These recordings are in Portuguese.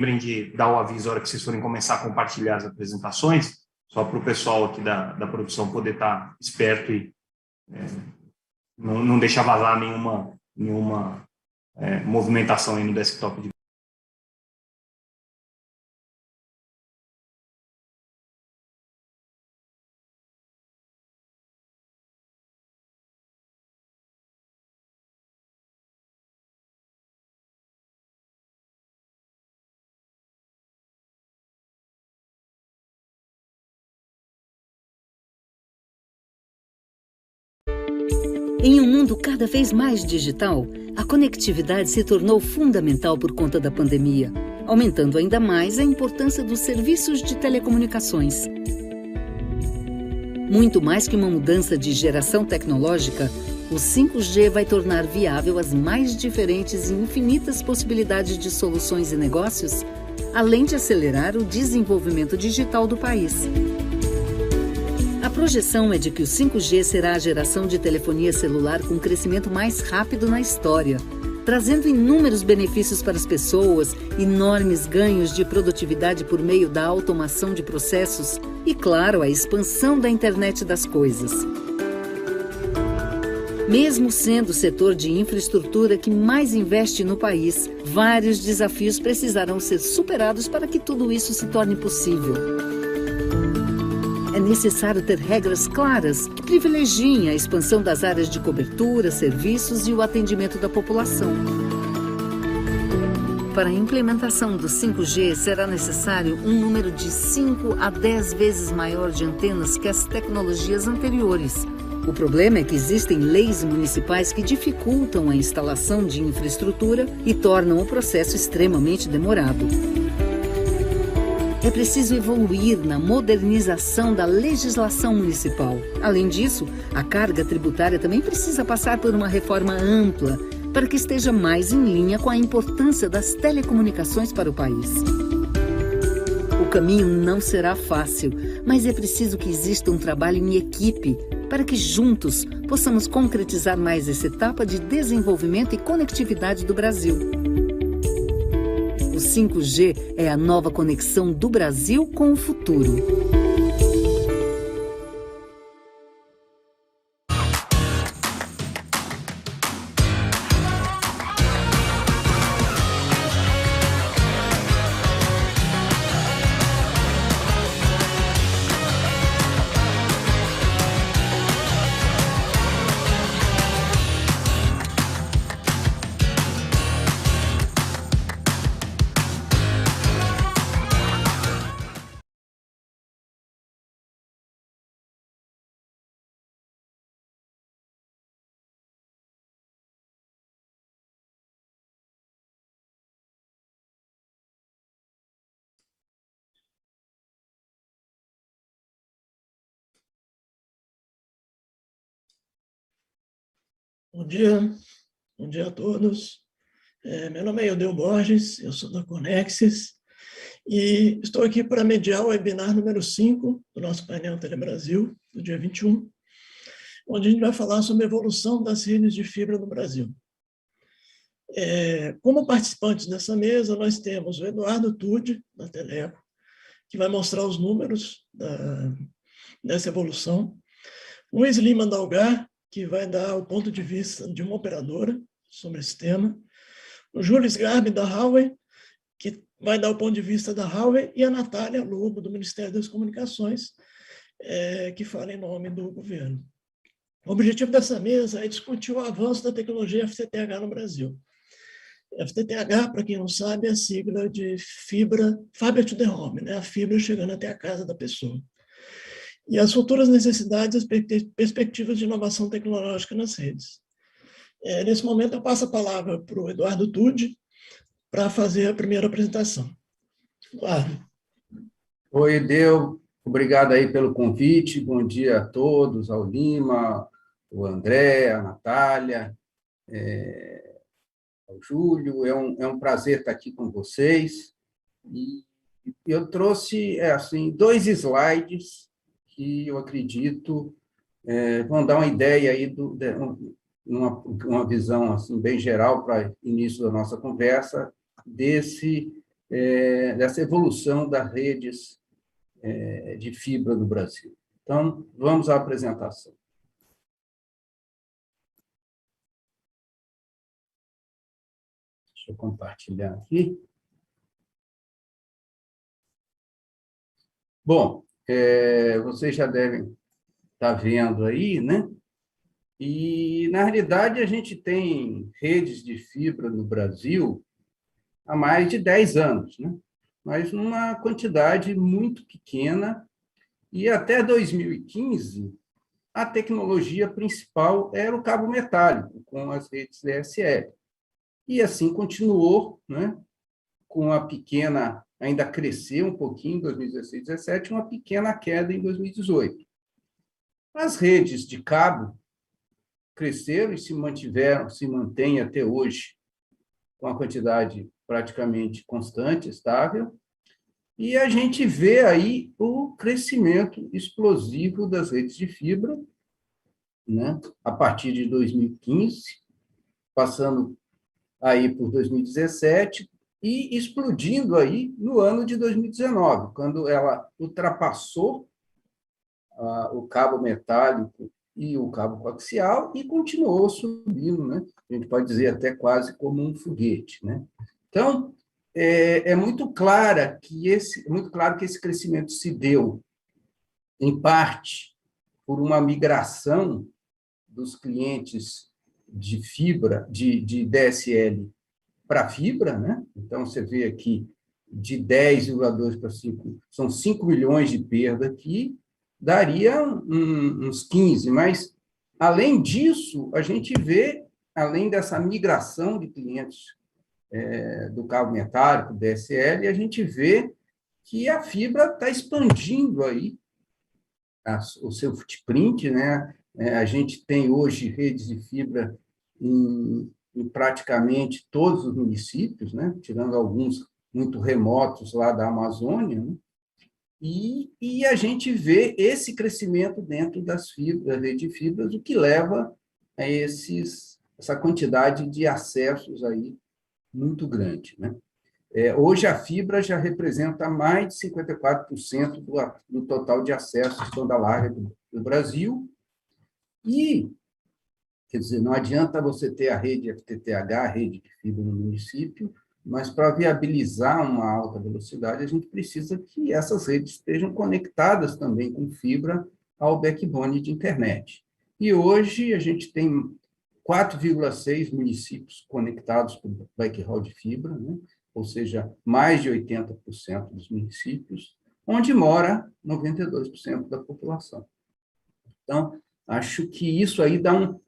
lembrem de dar o aviso na hora que vocês forem começar a compartilhar as apresentações, só para o pessoal aqui da produção poder estar esperto e não deixar vazar nenhuma movimentação aí no desktop de. Em um mundo cada vez mais digital, a conectividade se tornou fundamental por conta da pandemia, aumentando ainda mais a importância dos serviços de telecomunicações. Muito mais que uma mudança de geração tecnológica, o 5G vai tornar viável as mais diferentes e infinitas possibilidades de soluções e negócios, além de acelerar o desenvolvimento digital do país. A projeção é de que o 5G será a geração de telefonia celular com crescimento mais rápido na história, trazendo inúmeros benefícios para as pessoas, enormes ganhos de produtividade por meio da automação de processos e, claro, a expansão da internet das coisas. Mesmo sendo o setor de infraestrutura que mais investe no país, vários desafios precisarão ser superados para que tudo isso se torne possível. É necessário ter regras claras que privilegiem a expansão das áreas de cobertura, serviços e o atendimento da população. Para a implementação do 5G, será necessário um número de 5 a 10 vezes maior de antenas que as tecnologias anteriores. O problema é que existem leis municipais que dificultam a instalação de infraestrutura e tornam o processo extremamente demorado. É preciso evoluir na modernização da legislação municipal. Além disso, a carga tributária também precisa passar por uma reforma ampla para que esteja mais em linha com a importância das telecomunicações para o país. O caminho não será fácil, mas é preciso que exista um trabalho em equipe para que juntos possamos concretizar mais essa etapa de desenvolvimento e conectividade do Brasil. O 5G é a nova conexão do Brasil com o futuro. Bom dia a todos. Meu nome é Eudeu Borges, eu sou da Conexis e estou aqui para mediar o webinar número 5 do nosso painel Telebrasil, do dia 21, onde a gente vai falar sobre a evolução das redes de fibra no Brasil. Como participantes dessa mesa, nós temos o Eduardo Tude, da Teleco, que vai mostrar os números dessa evolução, Luiz Lima Dalgar, que vai dar o ponto de vista de uma operadora sobre esse tema, o Júlio Sgarbi, da Huawei, que vai dar o ponto de vista da Huawei, e a Natália Lobo, do Ministério das Comunicações, que fala em nome do governo. O objetivo dessa mesa é discutir o avanço da tecnologia FTTH no Brasil. FTTH, para quem não sabe, é a sigla de Fiber to the Home, né? A fibra chegando até a casa da pessoa. E as futuras necessidades e perspectivas de inovação tecnológica nas redes. Nesse momento, eu passo a palavra para o Eduardo Tude para fazer a primeira apresentação. Eduardo. Oi, Eudeu. Obrigado aí pelo convite. Bom dia a todos, ao Lima, o André, a Natália, ao Júlio. É um prazer estar aqui com vocês. E eu trouxe assim, 2 slides que eu acredito vão dar uma ideia aí uma visão assim bem geral para início da nossa conversa desse dessa evolução das redes de fibra no Brasil. Então, vamos à apresentação. Deixa eu compartilhar aqui. Bom, vocês já devem estar vendo aí, né? E, na realidade, a gente tem redes de fibra no Brasil há mais de 10 anos, né? Mas numa quantidade muito pequena, e até 2015, a tecnologia principal era o cabo metálico, com as redes DSL. E assim continuou, né? Com a pequena, ainda cresceu um pouquinho em 2016, 2017, uma pequena queda em 2018. As redes de cabo cresceram e se mantêm até hoje com a quantidade praticamente constante, estável, e a gente vê aí o crescimento explosivo das redes de fibra, né? A partir de 2015, passando aí por 2017 e explodindo aí no ano de 2019, quando ela ultrapassou o cabo metálico e o cabo coaxial e continuou subindo, né? A gente pode dizer até quase como um foguete, né? Então, é muito claro que esse crescimento se deu, em parte, por uma migração dos clientes de fibra, de DSL para fibra, né? Então, você vê aqui, de 10,2 para 5, são 5 milhões de perda aqui, daria uns 15, mas, além disso, a gente vê, além dessa migração de clientes do cabo metálico, DSL, a gente vê que a fibra está expandindo aí o seu footprint, né? A gente tem hoje redes de fibra em praticamente todos os municípios, né? Tirando alguns muito remotos lá da Amazônia, né? E a gente vê esse crescimento dentro das redes de fibras, o que leva a essa quantidade de acessos aí muito grande, né? Hoje, a fibra já representa mais de 54% do total de acessos de banda larga do Brasil. E, quer dizer, não adianta você ter a rede FTTH, a rede de fibra no município, mas para viabilizar uma alta velocidade, a gente precisa que essas redes estejam conectadas também com fibra ao backbone de internet. E hoje a gente tem 4,6 municípios conectados por backhaul de fibra, né? Ou seja, mais de 80% dos municípios, onde mora 92% da população. Então, acho que isso aí dá um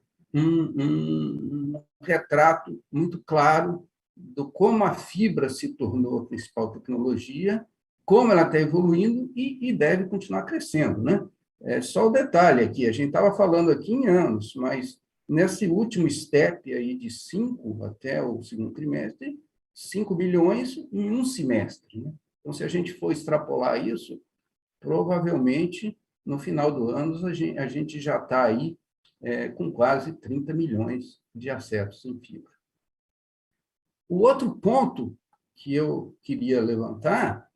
retrato muito claro de como a fibra se tornou a principal tecnologia, como ela está evoluindo e deve continuar crescendo, né? Só o detalhe aqui, a gente estava falando aqui em anos, mas nesse último step aí de 5 até o segundo trimestre, 5 bilhões em um semestre, né? Então, se a gente for extrapolar isso, provavelmente, no final do ano, a gente já está aí com quase 30 milhões de acessos em fibra. O outro ponto que eu queria levantar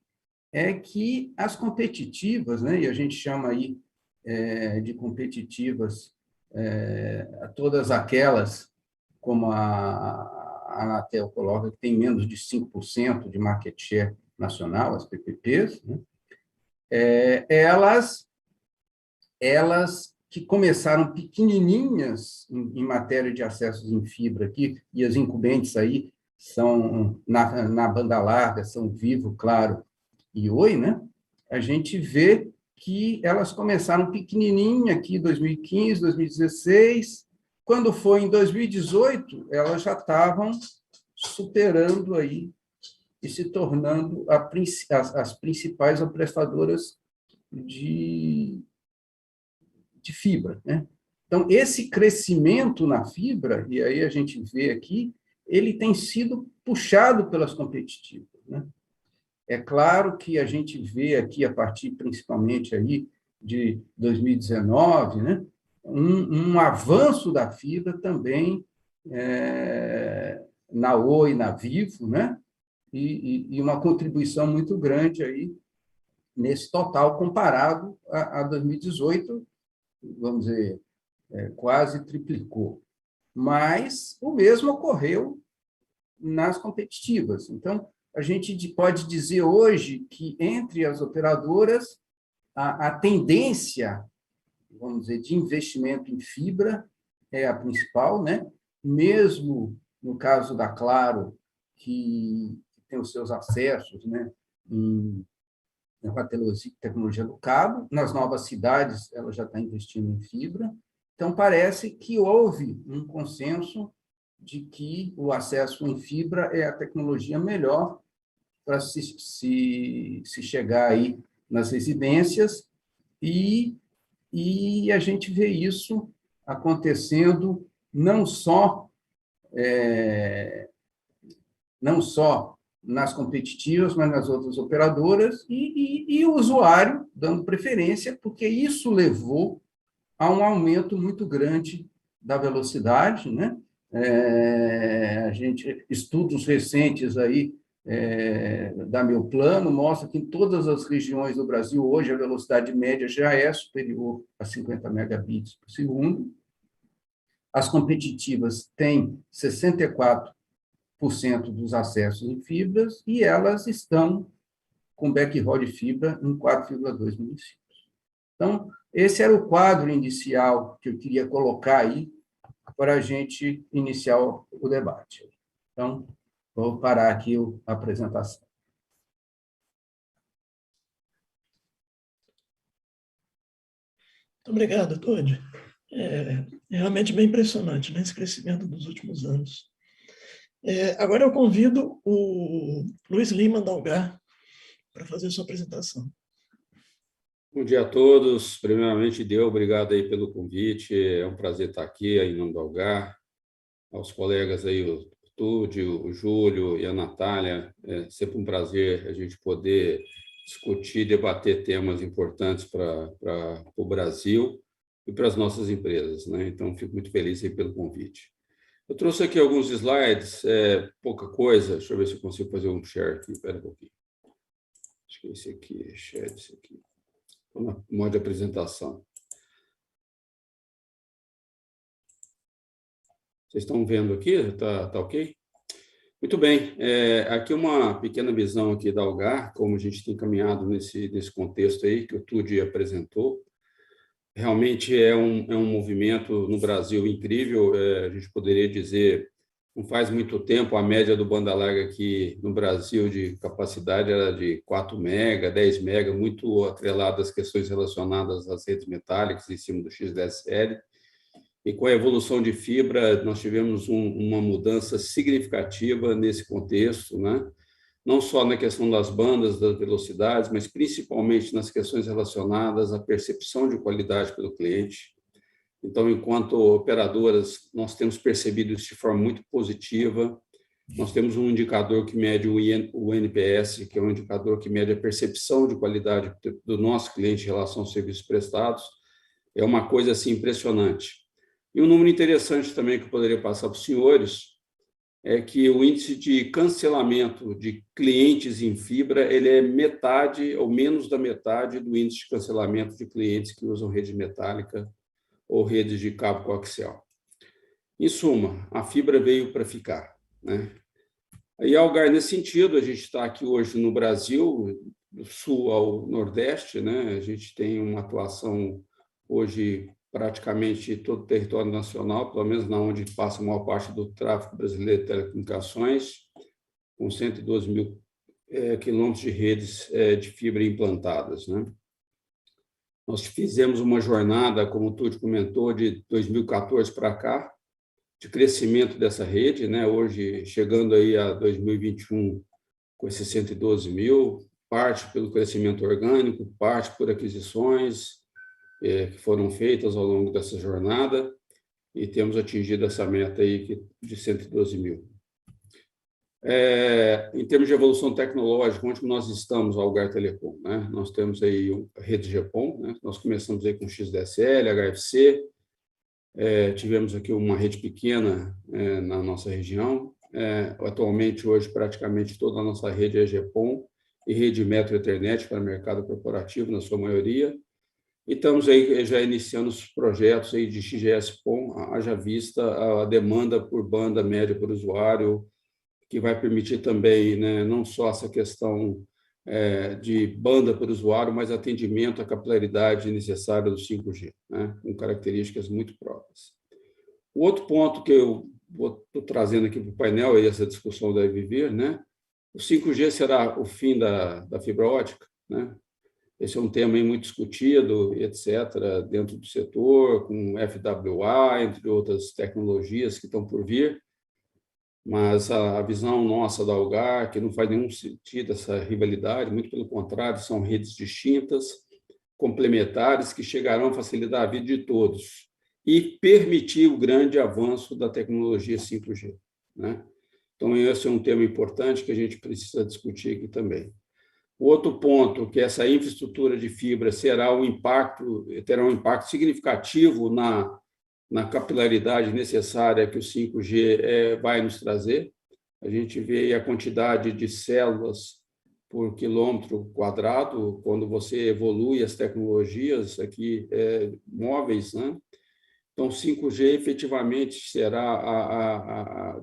é que as competitivas, né, e a gente chama aí de competitivas todas aquelas, como a Anatel coloca, que tem menos de 5% de market share nacional, as PPPs, né? Elas que começaram pequenininhas em matéria de acessos em fibra aqui, e as incumbentes aí são, na banda larga, são Vivo, Claro e Oi, né? A gente vê que elas começaram pequenininha aqui em 2015, 2016, quando foi em 2018, elas já estavam superando aí e se tornando as principais prestadoras de fibra, né? Então, esse crescimento na fibra, e aí a gente vê aqui, ele tem sido puxado pelas competitivas, né? É claro que a gente vê aqui, a partir principalmente aí de 2019, né, um avanço da fibra também na Oi, na Vivo, né, e uma contribuição muito grande aí nesse total comparado a 2018, vamos dizer, quase triplicou. Mas o mesmo ocorreu nas competitivas. Então, a gente pode dizer hoje que, entre as operadoras, a tendência, vamos dizer, de investimento em fibra é a principal, né? Mesmo no caso da Claro, que tem os seus acessos, né, com a tecnologia do cabo, nas novas cidades ela já está investindo em fibra. Então, parece que houve um consenso de que o acesso em fibra é a tecnologia melhor para se chegar aí nas residências, e a gente vê isso acontecendo não só nas competitivas, mas nas outras operadoras, e o usuário dando preferência, porque isso levou a um aumento muito grande da velocidade, né? Estudos recentes aí da Meu Plano mostram que em todas as regiões do Brasil, hoje, a velocidade média já é superior a 50 megabits por segundo. As competitivas têm 64% dos acessos em fibras, e elas estão com backhaul de fibra em 4,2 municípios. Então, esse era o quadro inicial que eu queria colocar aí para a gente iniciar o debate. Então, vou parar aqui a apresentação. Muito obrigado, Todd. É realmente bem impressionante, né, esse crescimento dos últimos anos. Agora eu convido o Luiz Lima Dalgar para fazer sua apresentação. Bom dia a todos. Primeiramente, obrigado aí pelo convite. É um prazer estar aqui em nome do Dalgar. Aos colegas aí, o Túlio, o Júlio e a Natália, é sempre um prazer a gente poder discutir, debater temas importantes para o Brasil e para as nossas empresas, né? Então, fico muito feliz aí pelo convite. Eu trouxe aqui alguns slides, pouca coisa. Deixa eu ver se eu consigo fazer um share aqui. Espera um pouquinho. Acho que esse aqui, share esse aqui. Estou no modo de apresentação. Vocês estão vendo aqui? Tá ok? Muito bem. Aqui uma pequena visão aqui da Algar, como a gente tem caminhado nesse contexto aí que o Tudi apresentou. Realmente é um movimento no Brasil incrível. A gente poderia dizer, não faz muito tempo, a média do banda larga aqui no Brasil de capacidade era de 4 mega, 10 mega, muito atrelado às questões relacionadas às redes metálicas em cima do XDSL. E com a evolução de fibra, nós tivemos uma mudança significativa nesse contexto, né? Não só na questão das bandas, das velocidades, mas principalmente nas questões relacionadas à percepção de qualidade pelo cliente. Então, enquanto operadoras, nós temos percebido isso de forma muito positiva. Nós temos um indicador que mede o NPS, que é um indicador que mede a percepção de qualidade do nosso cliente em relação aos serviços prestados. É uma coisa assim impressionante. E um número interessante também que eu poderia passar para os senhores é que o índice de cancelamento de clientes em fibra ele é metade ou menos da metade do índice de cancelamento de clientes que usam rede metálica ou redes de cabo coaxial. Em suma, a fibra veio para ficar, né? E, Algar, nesse sentido, a gente está aqui hoje no Brasil, do sul ao nordeste, né? A gente tem uma atuação hoje praticamente todo o território nacional, pelo menos na onde passa a maior parte do tráfego brasileiro de telecomunicações, com 112 mil quilômetros de redes de fibra implantadas, né? Nós fizemos uma jornada, como o Túlio comentou, de 2014 para cá, de crescimento dessa rede, né? Hoje, chegando aí a 2021 com esses 112 mil, parte pelo crescimento orgânico, parte por aquisições que foram feitas ao longo dessa jornada, e temos atingido essa meta aí de 112 mil. Em termos de evolução tecnológica, onde nós estamos, Algar Telecom, né? Nós temos aí a rede GPON, né? Nós começamos aí com XDSL, HFC, tivemos aqui uma rede pequena na nossa região, Atualmente, hoje, praticamente toda a nossa rede é GPON e rede Metro Ethernet para mercado corporativo, na sua maioria. E estamos aí já iniciando os projetos aí de XGS-PON, haja vista a demanda por banda média por usuário, que vai permitir também, né, não só essa questão de banda por usuário, mas atendimento à capilaridade necessária do 5G, né, com características muito próprias. O outro ponto que eu estou trazendo aqui para o painel, e essa discussão deve vir, né, o 5G será o fim da fibra ótica, né? Esse é um tema aí muito discutido, etc., dentro do setor, com FWA, entre outras tecnologias que estão por vir, mas a visão nossa da Algar, que não faz nenhum sentido essa rivalidade, muito pelo contrário, são redes distintas, complementares, que chegarão a facilitar a vida de todos e permitir o grande avanço da tecnologia 5G, né? Então, esse é um tema importante que a gente precisa discutir aqui também. O outro ponto, que essa infraestrutura de fibra terá um impacto significativo na capilaridade necessária que o 5G vai nos trazer. A gente vê aí a quantidade de células por quilômetro quadrado, quando você evolui as tecnologias aqui móveis, né? Então, 5G efetivamente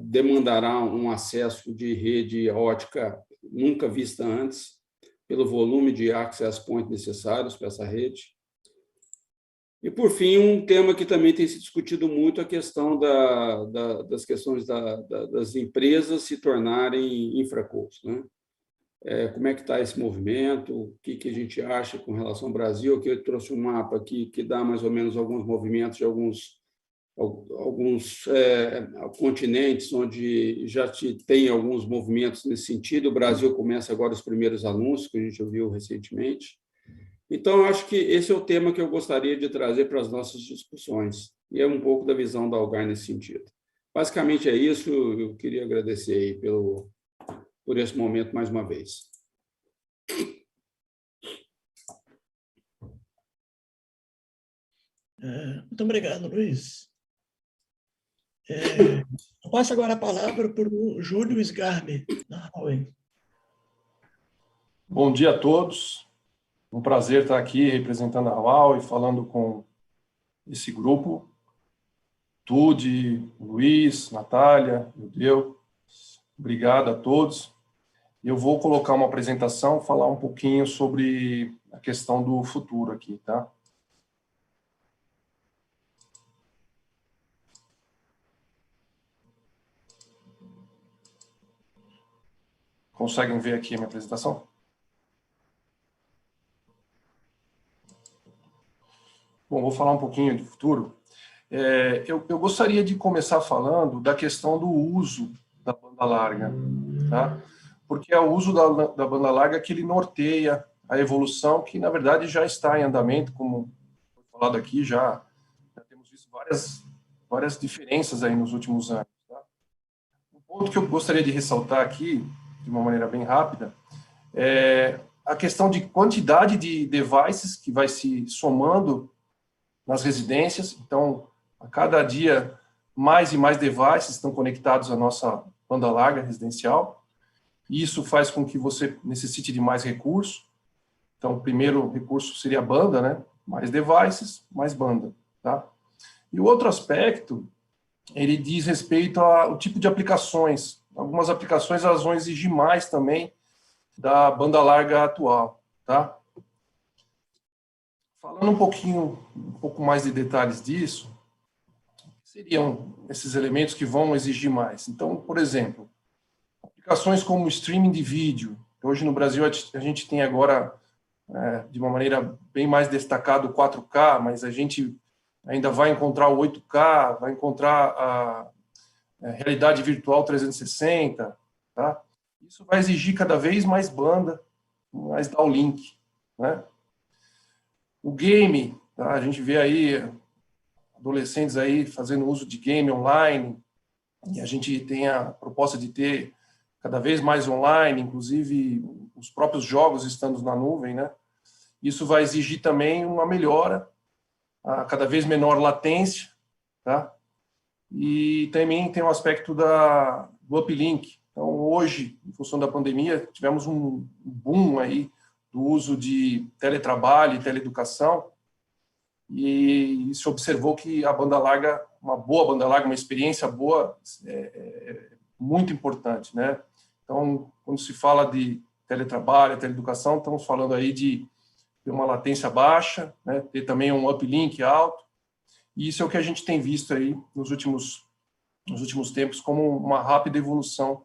demandará um acesso de rede ótica nunca vista antes, pelo volume de access point necessários para essa rede. E, por fim, um tema que também tem se discutido muito, a questão das questões das empresas se tornarem infracos, né? Como é que está esse movimento? O que a gente acha com relação ao Brasil? Aqui eu trouxe um mapa aqui que dá mais ou menos alguns movimentos de alguns continentes onde já tem alguns movimentos nesse sentido. O Brasil começa agora os primeiros anúncios, que a gente ouviu recentemente. Então, eu acho que esse é o tema que eu gostaria de trazer para as nossas discussões, e é um pouco da visão da Algar nesse sentido. Basicamente é isso, eu queria agradecer aí por esse momento mais uma vez. Muito obrigado, Luiz. Eu passo agora a palavra para o Júlio Sgarbi, da Huawei. Bom dia a todos. Um prazer estar aqui representando a Huawei, falando com esse grupo. Tude, Luiz, Natália, Judeu. Obrigado a todos. Eu vou colocar uma apresentação, falar um pouquinho sobre a questão do futuro aqui, tá? Conseguem ver aqui a minha apresentação? Bom, vou falar um pouquinho do futuro. Eu gostaria de começar falando da questão do uso da banda larga, tá? Porque é o uso da banda larga que ele norteia a evolução, que, na verdade, já está em andamento, como foi falado aqui, já temos visto várias diferenças aí nos últimos anos, tá? Um ponto que eu gostaria de ressaltar aqui, de uma maneira bem rápida, é a questão de quantidade de devices que vai se somando nas residências. Então, a cada dia, mais e mais devices estão conectados à nossa banda larga residencial. E isso faz com que você necessite de mais recursos. Então, o primeiro recurso seria a banda, né? Mais devices, mais banda, tá? E o outro aspecto, ele diz respeito ao tipo de aplicações. Algumas aplicações elas vão exigir mais também da banda larga atual, tá? Falando um pouco mais de detalhes disso, seriam esses elementos que vão exigir mais. Então, por exemplo, aplicações como streaming de vídeo. Hoje no Brasil a gente tem agora, de uma maneira bem mais destacada, o 4K, mas a gente ainda vai encontrar o 8K, vai encontrar a realidade virtual 360, tá? Isso vai exigir cada vez mais banda, mais downlink, né? O game, tá? A gente vê aí adolescentes aí fazendo uso de game online, e a gente tem a proposta de ter cada vez mais online, inclusive os próprios jogos estando na nuvem, né? Isso vai exigir também uma melhora, a cada vez menor latência, tá? E também tem o aspecto do uplink. Então, hoje, em função da pandemia, tivemos um boom aí do uso de teletrabalho e teleeducação, e se observou que a banda larga, uma boa banda larga, uma experiência boa, é muito importante, né? Então, quando se fala de teletrabalho, teleeducação, estamos falando aí de ter uma latência baixa, né? Ter também um uplink alto, e isso é o que a gente tem visto aí nos últimos tempos como uma rápida evolução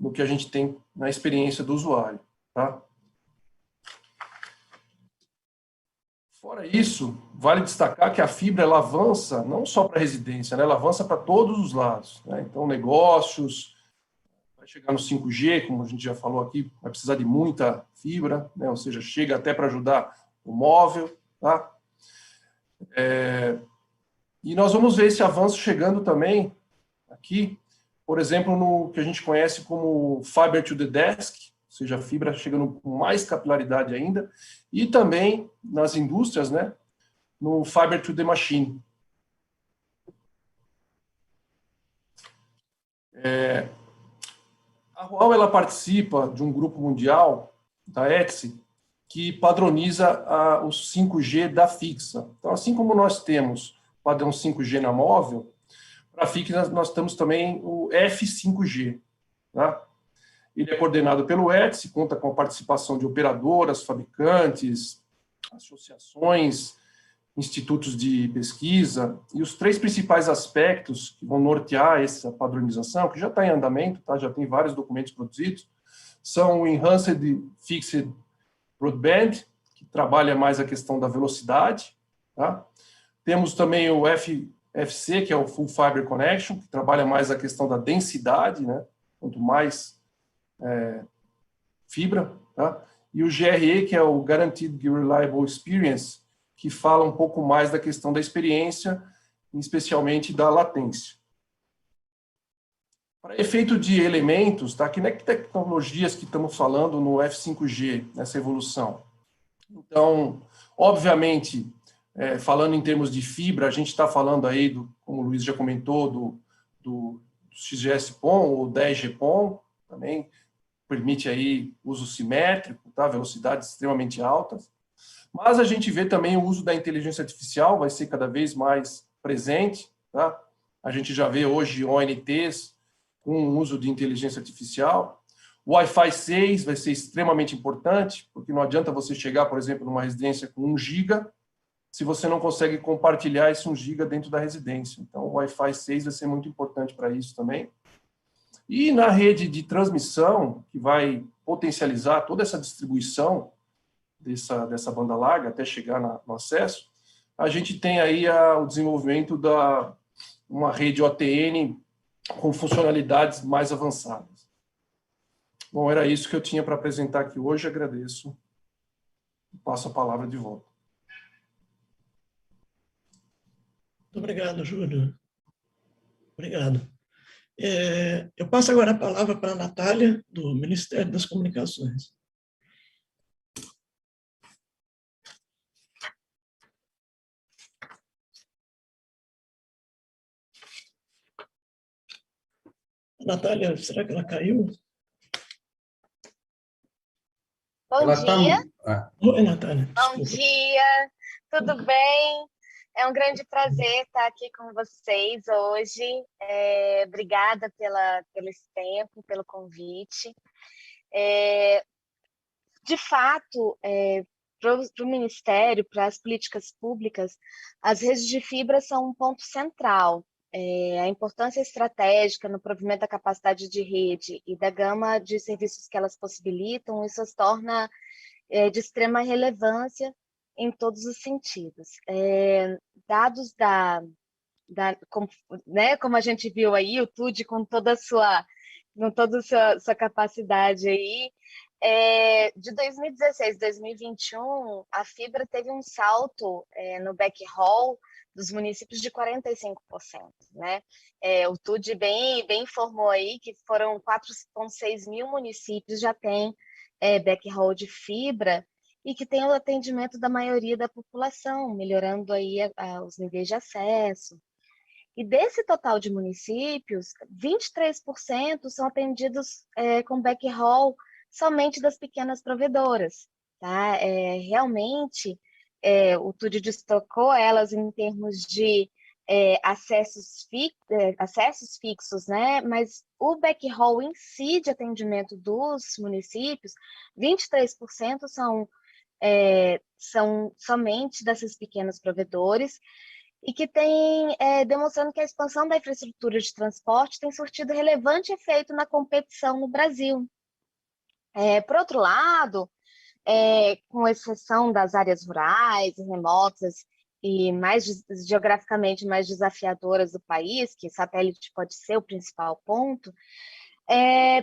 no que a gente tem na experiência do usuário, tá? Fora isso, vale destacar que a fibra ela avança não só para a residência, né? Ela avança para todos os lados, né? Então, negócios, vai chegar no 5G, como a gente já falou aqui, vai precisar de muita fibra, né? Ou seja, chega até para ajudar o móvel, tá? E nós vamos ver esse avanço chegando também aqui, por exemplo, no que a gente conhece como Fiber to the Desk, ou seja, a fibra chegando com mais capilaridade ainda, e também nas indústrias, né, no Fiber to the Machine. A Huawei ela participa de um grupo mundial, da ETSI, que padroniza o 5G da fixa. Então, assim como nós temos o padrão 5G na móvel, para a fixa nós temos também o F5G, tá? Ele é coordenado pelo ETSI, conta com a participação de operadoras, fabricantes, associações, institutos de pesquisa, e os 3 principais aspectos que vão nortear essa padronização, que já está em andamento, tá? Já tem vários documentos produzidos, são o Enhanced Fixed Broadband, que trabalha mais a questão da velocidade, tá? Temos também o FFC, que é o Full Fiber Connection, que trabalha mais a questão da densidade, né? Quanto mais fibra, tá? E o GRE, que é o Guaranteed Reliable Experience, que fala um pouco mais da questão da experiência, especialmente da latência. Para efeito de elementos, tá? Que tecnologias que estamos falando no F5G, nessa evolução? Então, obviamente, falando em termos de fibra, a gente está falando aí, como o Luiz já comentou, do XGS-PON ou 10G-PON, também permite aí uso simétrico, tá? Velocidades extremamente altas. Mas a gente vê também o uso da inteligência artificial, vai ser cada vez mais presente, tá? A gente já vê hoje ONTs com o uso de inteligência artificial. O Wi-Fi 6 vai ser extremamente importante, porque não adianta você chegar, por exemplo, numa residência com 1 GB, se você não consegue compartilhar esse 1 GB dentro da residência. Então, o Wi-Fi 6 vai ser muito importante para isso também. E na rede de transmissão, que vai potencializar toda essa distribuição dessa banda larga até chegar no acesso, a gente tem aí o desenvolvimento uma rede OTN com funcionalidades mais avançadas. Bom, era isso que eu tinha para apresentar aqui hoje, agradeço. Passo a palavra de volta. Muito obrigado, Júlio. Obrigado. Eu passo agora a palavra para a Natália, do Ministério das Comunicações. Natália, será que ela caiu? Bom dia. Oi, Natália. Bom dia, tudo bem? É um grande prazer estar aqui com vocês hoje. Obrigada pelo esse tempo, pelo convite. De fato, para o Ministério, para as políticas públicas, as redes de fibra são um ponto central. A importância estratégica no provimento da capacidade de rede e da gama de serviços que elas possibilitam, isso as torna de extrema relevância em todos os sentidos. Dados como a gente viu aí, o TUD com toda a sua capacidade aí, de 2016 a 2021, a fibra teve um salto no backhaul dos municípios de 45%, né? O TUD bem informou aí que foram 4,6 mil municípios já têm backhaul de fibra e que tem o atendimento da maioria da população, melhorando aí os níveis de acesso. E desse total de municípios, 23% são atendidos com backhaul somente das pequenas provedoras. Tá? Realmente, o TUD destacou elas em termos de acessos fixos, né? Mas o backhaul em si de atendimento dos municípios, 23% são somente desses pequenos provedores, e que tem demonstrando que a expansão da infraestrutura de transporte tem surtido relevante efeito na competição no Brasil. Por outro lado, com exceção das áreas rurais e remotas e geograficamente mais desafiadoras do país, que satélite pode ser o principal ponto,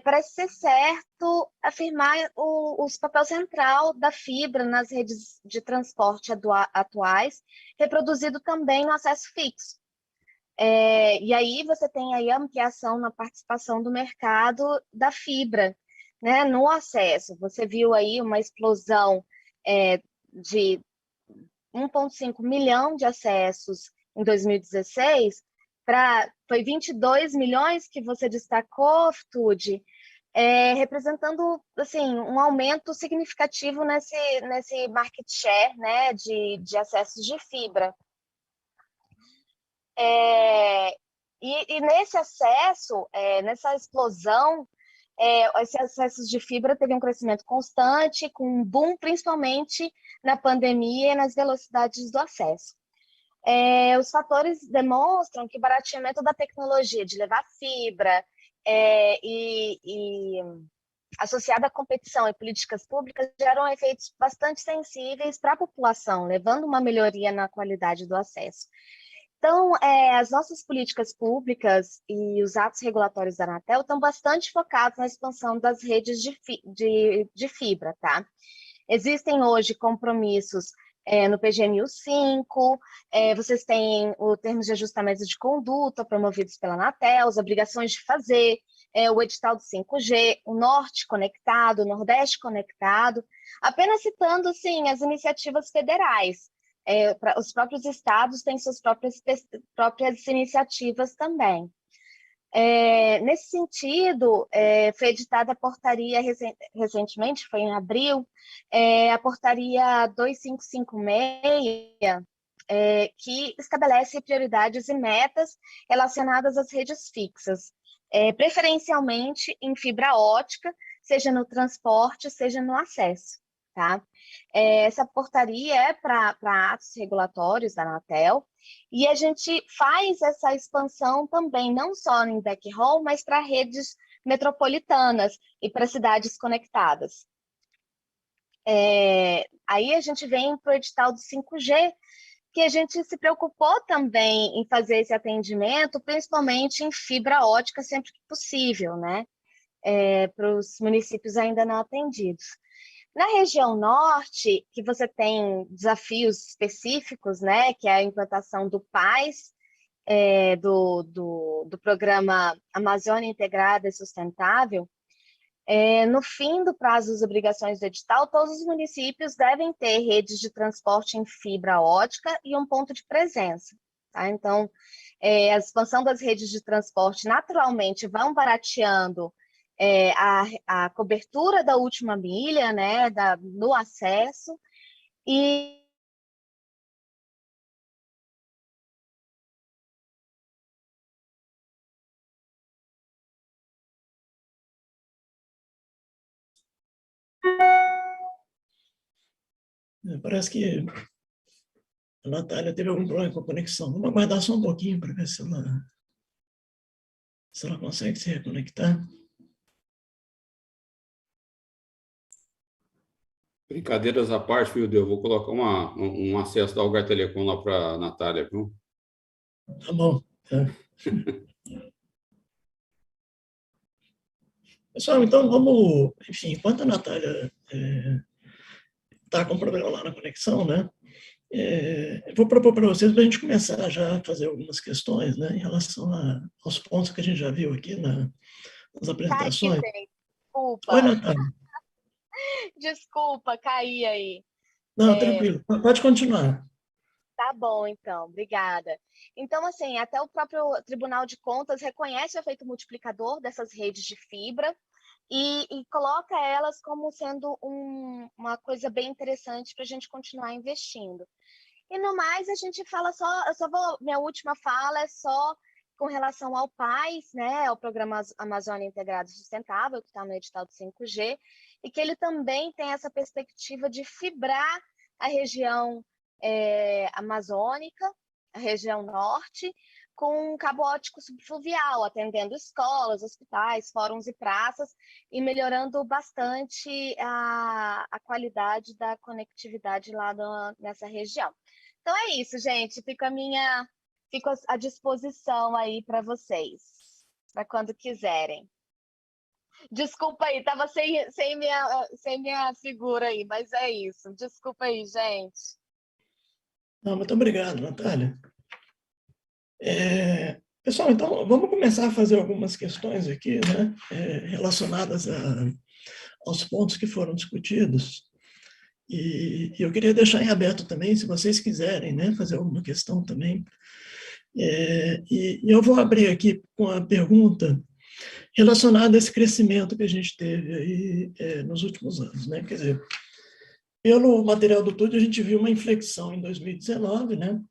parece ser certo afirmar o papel central da fibra nas redes de transporte atuais, reproduzido também no acesso fixo. E aí você tem aí a ampliação na participação do mercado da fibra, né, no acesso. Você viu aí uma explosão de 1,5 milhão de acessos em 2016, foi 22 milhões que você destacou, TUD, representando assim, um aumento significativo nesse market share, né, de acessos de fibra. E nesse acesso, nessa explosão, esses acessos de fibra teve um crescimento constante, com um boom principalmente na pandemia e nas velocidades do acesso. Os fatores demonstram que o barateamento da tecnologia de levar fibra e associada à competição e políticas públicas geram efeitos bastante sensíveis para a população, levando uma melhoria na qualidade do acesso. Então, as nossas políticas públicas e os atos regulatórios da Anatel estão bastante focados na expansão das redes de fibra, tá? Existem hoje compromissos no PGMU5, vocês têm o termos de ajustamento de conduta promovidos pela Anatel, as obrigações de fazer, o edital do 5G, o Norte Conectado, o Nordeste Conectado, apenas citando, assim, as iniciativas federais. Os próprios estados têm suas próprias iniciativas também. Nesse sentido, foi editada a portaria recentemente, foi em abril, a portaria 2556, que estabelece prioridades e metas relacionadas às redes fixas, preferencialmente em fibra ótica, seja no transporte, seja no acesso. Tá? Essa portaria é para atos regulatórios da Anatel, e a gente faz essa expansão também, não só em backhaul, mas para redes metropolitanas e para cidades conectadas. Aí a gente vem para o edital do 5G, que a gente se preocupou também em fazer esse atendimento, principalmente em fibra ótica, sempre que possível, né? Para os municípios ainda não atendidos. Na região norte, que você tem desafios específicos, né, que é a implantação do PAIS, do Programa Amazônia Integrada e Sustentável, no fim do prazo das obrigações do edital, todos os municípios devem ter redes de transporte em fibra ótica e um ponto de presença. Tá? Então, a expansão das redes de transporte naturalmente vão barateando a cobertura da última milha, né, no acesso, e parece que a Natália teve algum problema com a conexão. Vamos aguardar só um pouquinho para ver se ela consegue se reconectar. Brincadeiras à parte, viu, Deus? Vou colocar um acesso da Algar Telecom lá para a Natália, viu? Tá bom. Tá. Pessoal, então vamos... Enfim, enquanto a Natália está com problema lá na conexão, né? Eu vou propor para vocês para a gente começar já a fazer algumas questões, né, em relação aos pontos que a gente já viu aqui nas apresentações. Desculpa. Oi, Natália. Desculpa, caí aí. Não, tranquilo. Pode continuar. Tá bom, então, obrigada. Então, assim, até o próprio Tribunal de Contas reconhece o efeito multiplicador dessas redes de fibra e coloca elas como sendo uma coisa bem interessante para a gente continuar investindo. E no mais, a gente fala minha última fala é só com relação ao PAIS, né, ao Programa Amazônia Integrado Sustentável, que está no edital do 5G, e que ele também tem essa perspectiva de fibrar a região amazônica, a região norte, com um cabo óptico subfluvial, atendendo escolas, hospitais, fóruns e praças, e melhorando bastante a qualidade da conectividade lá nessa região. Então é isso, gente. Fico à disposição aí para vocês, para quando quiserem. Desculpa aí, estava sem minha figura aí, mas é isso. Desculpa aí, gente. Não, muito obrigado, Natália. Pessoal, então, vamos começar a fazer algumas questões aqui, né, relacionadas aos pontos que foram discutidos. E eu queria deixar em aberto também, se vocês quiserem, né, fazer alguma questão também. E eu vou abrir aqui com a pergunta relacionada a esse crescimento que a gente teve aí nos últimos anos, né? Quer dizer, pelo material do TUD, a gente viu uma inflexão em 2019, né?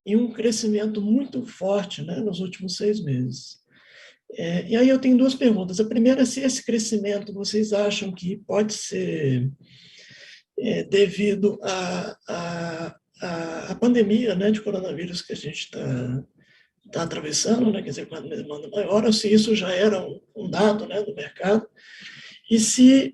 E um crescimento muito forte, né, nos últimos 6 meses. E aí eu tenho 2 perguntas. A primeira é se esse crescimento vocês acham que pode ser devido à pandemia, né, de coronavírus que a gente está atravessando, né, quer dizer, com uma demanda maior, ou se isso já era um dado, né, do mercado, e se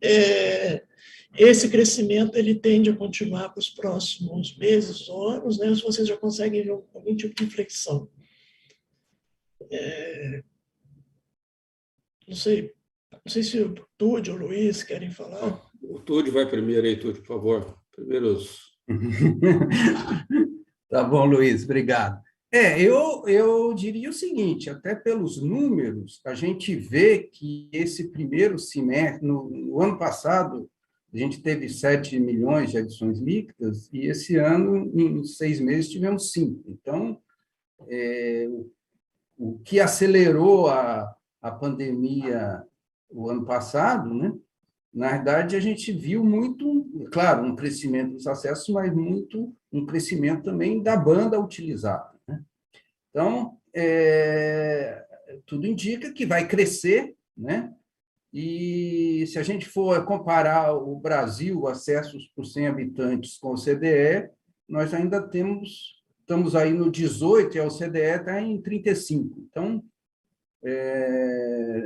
esse crescimento ele tende a continuar para os próximos meses ou anos, né, se vocês já conseguem ver algum tipo de inflexão. Não sei se o Túlio ou o Luiz querem falar. O Túlio vai primeiro aí, Túlio, por favor. Primeiros. Tá bom, Luiz, obrigado. Eu diria o seguinte, até pelos números, a gente vê que esse primeiro semestre, no ano passado, a gente teve 7 milhões de adições líquidas, e esse ano, em 6 meses, tivemos 5. Então, o que acelerou a pandemia o ano passado, né? Na verdade, a gente viu muito, claro, um crescimento dos acessos, mas muito um crescimento também da banda utilizada, né? Então, tudo indica que vai crescer, né? E se a gente for comparar o Brasil, acessos por 100 habitantes com o CDE, nós ainda estamos aí no 18 e a OCDE está em 35. Então,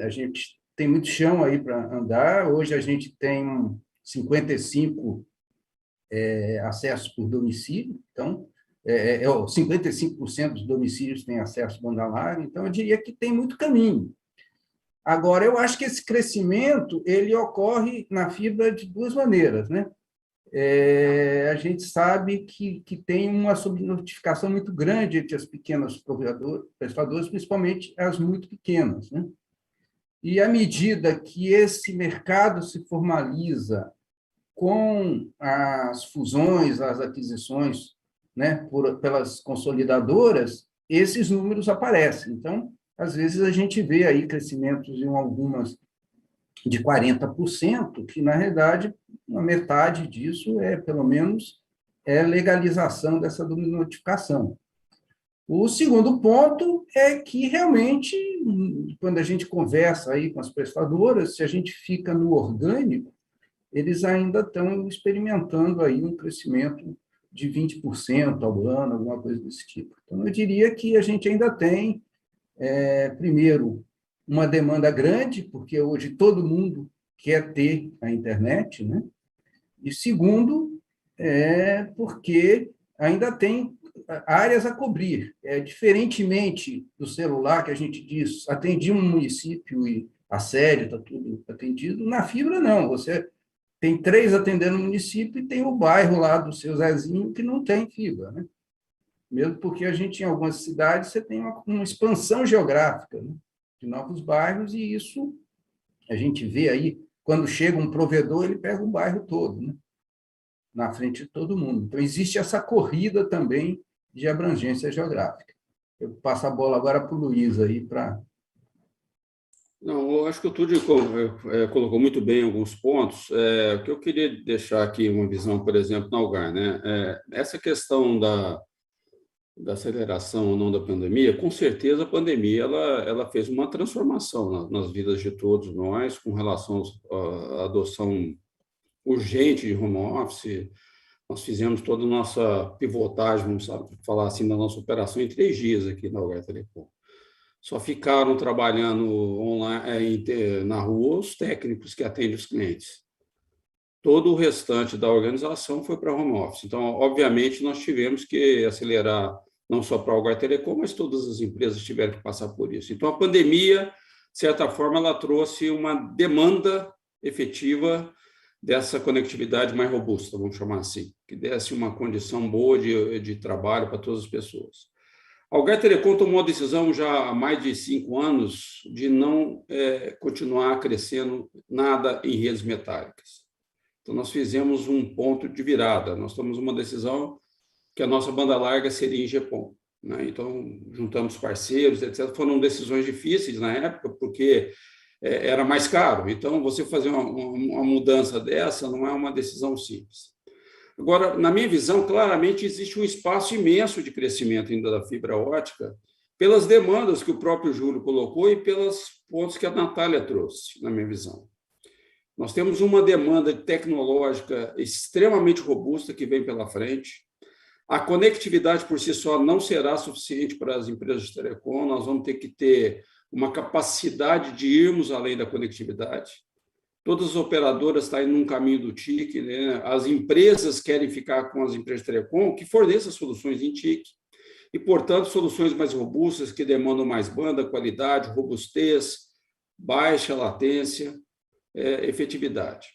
a gente tem muito chão aí para andar. Hoje a gente tem 55 acessos por domicílio, então, 55% dos domicílios têm acesso à banda larga, então eu diria que tem muito caminho. Agora, eu acho que esse crescimento ele ocorre na fibra de 2 maneiras, né? A gente sabe que tem uma subnotificação muito grande entre as pequenas prestadoras, principalmente as muito pequenas, né? E à medida que esse mercado se formaliza com as fusões, as aquisições, né, pelas consolidadoras, esses números aparecem. Então, às vezes, a gente vê aí crescimentos em algumas de 40%, que, na realidade, a metade disso pelo menos, legalização dessa notificação. O segundo ponto é que, realmente, quando a gente conversa aí com as prestadoras, se a gente fica no orgânico, eles ainda estão experimentando aí um crescimento de 20% ao ano, alguma coisa desse tipo. Então, eu diria que a gente ainda tem, primeiro, uma demanda grande, porque hoje todo mundo quer ter a internet, né? E segundo, porque ainda tem áreas a cobrir. Diferentemente do celular, que a gente diz, atendi um município e a série está tudo atendido, na fibra não, você tem 3 atendendo o município e tem o bairro lá do seu Zezinho que não tem fibra, né? Mesmo porque a gente, em algumas cidades, você tem uma expansão geográfica, né, de novos bairros, e isso a gente vê aí, quando chega um provedor, ele pega o bairro todo, né? na frente de todo mundo. Então, existe essa corrida também de abrangência geográfica. Eu passo a bola agora para o Luiz aí para... Não, eu acho que o Túlio colocou muito bem alguns pontos. O que eu queria deixar aqui uma visão, por exemplo, na Algar, né? Essa questão da aceleração ou não da pandemia, com certeza a pandemia ela fez uma transformação nas vidas de todos nós com relação à adoção urgente de home office. Nós fizemos toda a nossa pivotagem, vamos falar assim, da nossa operação em 3 dias aqui na Algar Telecom. Só ficaram trabalhando online, na rua os técnicos que atendem os clientes. Todo o restante da organização foi para home office. Então, obviamente, nós tivemos que acelerar, não só para a Algar Telecom, mas todas as empresas tiveram que passar por isso. Então, a pandemia, de certa forma, ela trouxe uma demanda efetiva dessa conectividade mais robusta, vamos chamar assim, que desse uma condição boa de trabalho para todas as pessoas. A Algar Telecom tomou a decisão já há mais de 5 anos de não continuar crescendo nada em redes metálicas. Então, nós fizemos um ponto de virada. Nós tomamos uma decisão que a nossa banda larga seria em GPON, né? Então, juntamos parceiros, etc. Foram decisões difíceis na época, porque era mais caro. Então, você fazer uma mudança dessa não é uma decisão simples. Agora, na minha visão, claramente existe um espaço imenso de crescimento ainda da fibra ótica, pelas demandas que o próprio Júlio colocou e pelos pontos que a Natália trouxe, na minha visão. Nós temos uma demanda tecnológica extremamente robusta que vem pela frente. A conectividade por si só não será suficiente para as empresas de telecom, nós vamos ter que ter uma capacidade de irmos além da conectividade. Todas as operadoras estão indo num caminho do TIC, né? As empresas querem ficar com as empresas de telecom que forneçam soluções em TIC e, portanto, soluções mais robustas que demandam mais banda, qualidade, robustez, baixa latência, efetividade.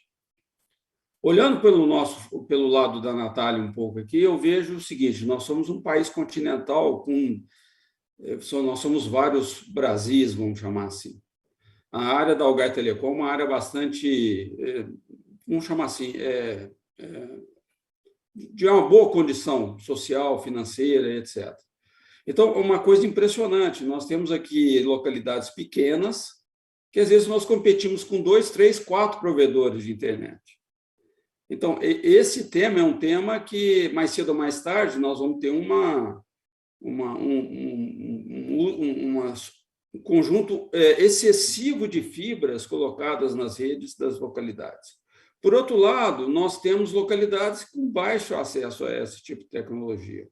Olhando pelo lado da Natália um pouco aqui, eu vejo o seguinte: nós somos um país continental nós somos vários Brasis, vamos chamar assim. A área da Algar Telecom é uma área bastante, vamos chamar assim, de uma boa condição social, financeira, etc. Então, é uma coisa impressionante. Nós temos aqui localidades pequenas, que às vezes nós competimos com 2, 3, 4 provedores de internet. Então, esse tema é um tema que, mais cedo ou mais tarde, nós vamos ter um conjunto excessivo de fibras colocadas nas redes das localidades. Por outro lado, nós temos localidades com baixo acesso a esse tipo de tecnologia.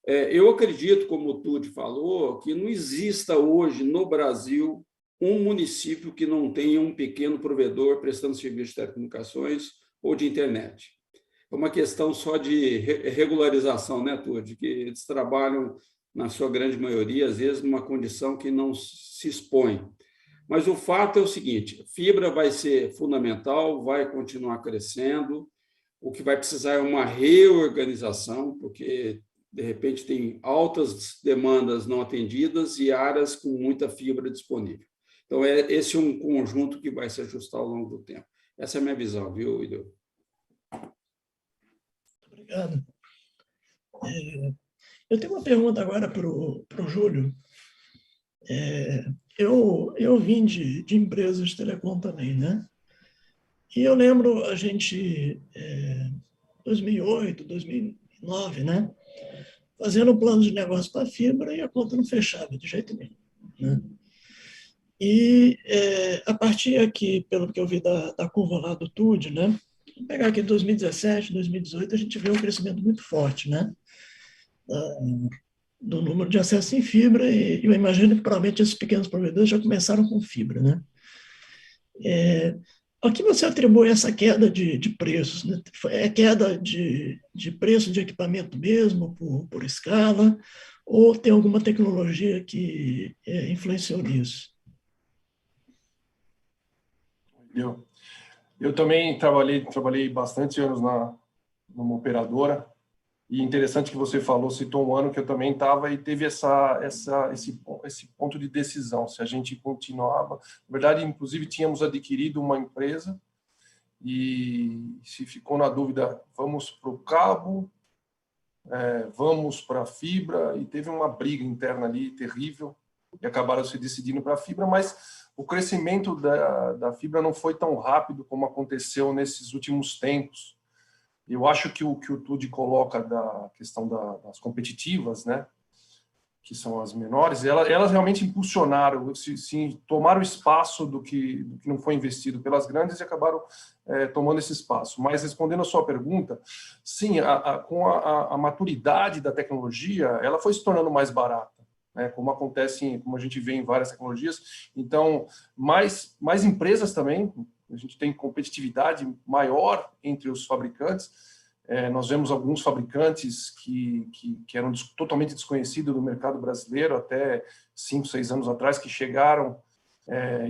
Eu acredito, como o Túlio falou, que não exista hoje no Brasil um município que não tenha um pequeno provedor prestando serviço de telecomunicações ou de internet. É uma questão só de regularização, né, Túlio? Que eles trabalham, na sua grande maioria, às vezes, numa condição que não se expõe. Mas o fato é o seguinte: fibra vai ser fundamental, vai continuar crescendo. O que vai precisar é uma reorganização, porque, de repente, tem altas demandas não atendidas e áreas com muita fibra disponível. Então, esse é um conjunto que vai se ajustar ao longo do tempo. Essa é a minha visão, viu, Ideu? Obrigado. Eu tenho uma pergunta agora para o Júlio. Eu vim de empresas de telecom também, né? E eu lembro a gente, 2008, 2009, né? Fazendo um plano de negócio para a fibra e a conta não fechava de jeito nenhum, né? E a partir aqui, pelo que eu vi da curva lá do TUD, né? Vou pegar aqui 2017, 2018, a gente vê um crescimento muito forte, né? Do número de acesso em fibra, e eu imagino que provavelmente esses pequenos provedores já começaram com fibra, né? Ao que você atribui essa queda de preços? Né? É queda de preço de equipamento mesmo, por escala, ou tem alguma tecnologia que influenciou nisso? Eu também trabalhei bastante anos numa operadora, e interessante que você citou um ano que eu também estava e teve esse ponto de decisão, se a gente continuava. Na verdade, inclusive, tínhamos adquirido uma empresa e se ficou na dúvida, vamos para o cabo, vamos para a fibra, e teve uma briga interna ali terrível, e acabaram se decidindo para a fibra, mas o crescimento da fibra não foi tão rápido como aconteceu nesses últimos tempos. Eu acho que o TUD coloca da questão das competitivas, né, que são as menores, elas realmente impulsionaram, tomaram o espaço do que não foi investido pelas grandes e acabaram tomando esse espaço. Mas, respondendo a sua pergunta, sim, com a maturidade da tecnologia, ela foi se tornando mais barata, né, como a gente vê em várias tecnologias. Então, mais empresas também, a gente tem competitividade maior entre os fabricantes. Nós vemos alguns fabricantes que eram totalmente desconhecidos do mercado brasileiro até 5, 6 anos atrás, que chegaram,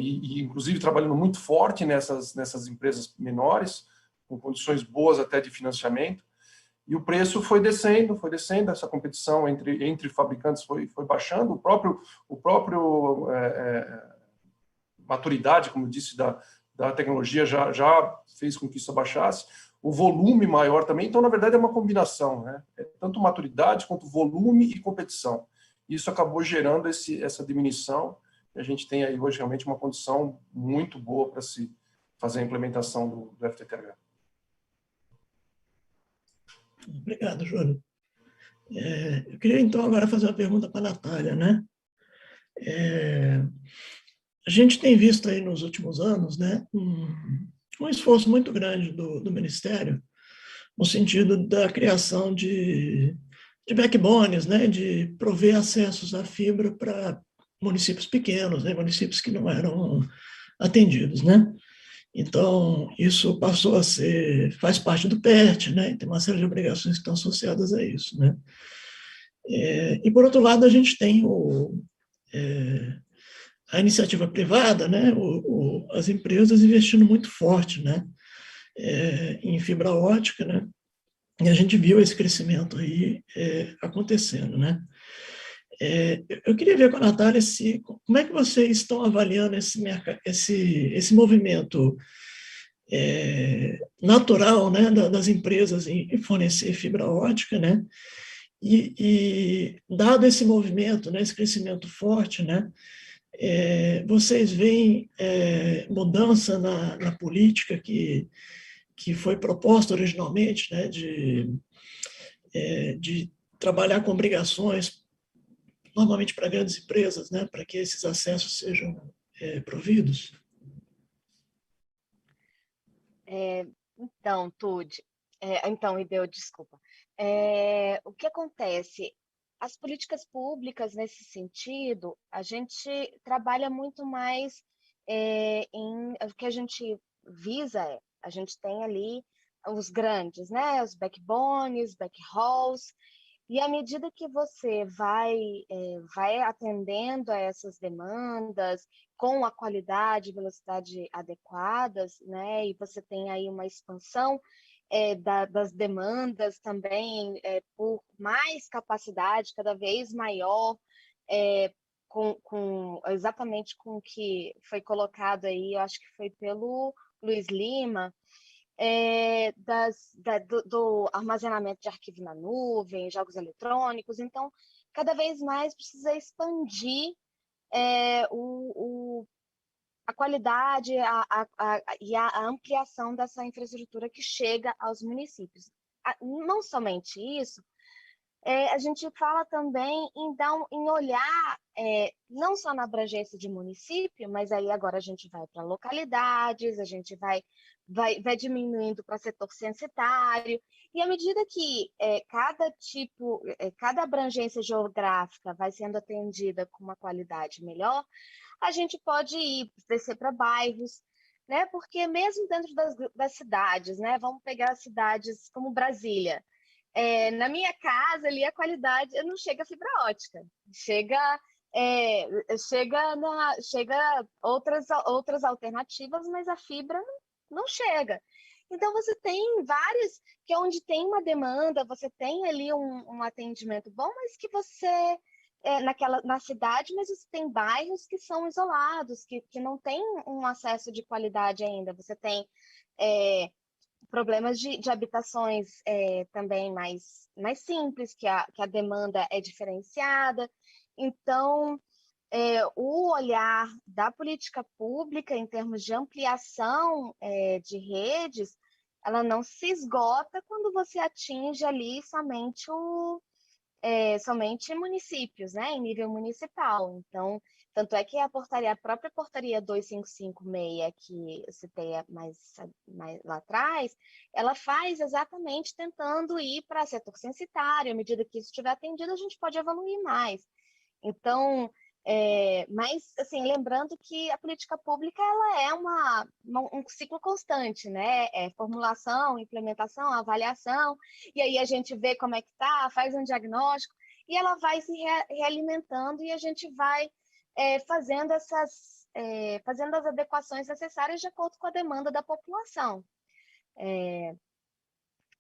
inclusive trabalhando muito forte nessas empresas menores, com condições boas até de financiamento, e o preço foi descendo, essa competição entre fabricantes foi baixando, o próprio maturidade, como eu disse, da tecnologia já fez com que isso abaixasse, o volume maior também. Então, na verdade, é uma combinação, né? Tanto maturidade quanto volume e competição. Isso acabou gerando essa diminuição, e a gente tem aí hoje realmente uma condição muito boa para se fazer a implementação do FTTH. Obrigado, Júlio. Eu queria, então, agora fazer uma pergunta para a Natália, né? A gente tem visto aí nos últimos anos, né, um esforço muito grande do Ministério no sentido da criação de backbones, né, de prover acessos à fibra para municípios pequenos, né, municípios que não eram atendidos, né? Então, isso passou a faz parte do PERT, né, e tem uma série de obrigações que estão associadas a isso, né? E, por outro lado, a gente tem a iniciativa privada, né, as empresas investindo muito forte, né, em fibra ótica, né, e a gente viu esse crescimento aí acontecendo, né. Eu queria ver com a Natália como é que vocês estão avaliando esse movimento natural, né, das empresas em fornecer fibra ótica, né, e dado esse movimento, né, esse crescimento forte, né, vocês veem mudança na política que foi proposta originalmente, né, de trabalhar com obrigações, normalmente para grandes empresas, né, para que esses acessos sejam providos? Então, Tude, Ideu, desculpa. O que acontece? As políticas públicas, nesse sentido, a gente trabalha muito mais o que a gente visa a gente tem ali os grandes, né? Os backbones, backhauls, e à medida que você vai atendendo a essas demandas com a qualidade e velocidade adequadas, né? E você tem aí uma expansão das demandas também por mais capacidade, cada vez maior, exatamente com o que foi colocado aí, eu acho que foi pelo Luiz Lima, do armazenamento de arquivo na nuvem, jogos eletrônicos. Então, cada vez mais precisa expandir a qualidade e a ampliação dessa infraestrutura que chega aos municípios. Não somente isso, a gente fala também em olhar não só na abrangência de município, mas aí agora a gente vai para localidades, a gente vai diminuindo para setor censitário, e à medida que cada abrangência geográfica vai sendo atendida com uma qualidade melhor, a gente pode descer para bairros, né? Porque mesmo dentro das cidades, né? Vamos pegar cidades como Brasília. Na minha casa ali a qualidade não chega a fibra ótica, chega outras alternativas, mas a fibra não chega. Então você tem vários que onde tem uma demanda, você tem ali um atendimento bom, mas que você na cidade, mas você tem bairros que são isolados, que não tem um acesso de qualidade ainda. Você tem problemas de habitações também mais simples, que a demanda é diferenciada. Então, o olhar da política pública em termos de ampliação de redes, ela não se esgota quando você atinge ali somente municípios, né, em nível municipal. Então, tanto é que a própria portaria 2556, que eu citei mais lá atrás, ela faz exatamente tentando ir para setor censitário. À medida que isso estiver atendido, a gente pode evoluir mais. Então, mas, assim, lembrando que a política pública ela é um ciclo constante, né? Formulação, implementação, avaliação, e aí a gente vê como é que está, faz um diagnóstico, e ela vai se realimentando e a gente vai fazendo as adequações necessárias de acordo com a demanda da população.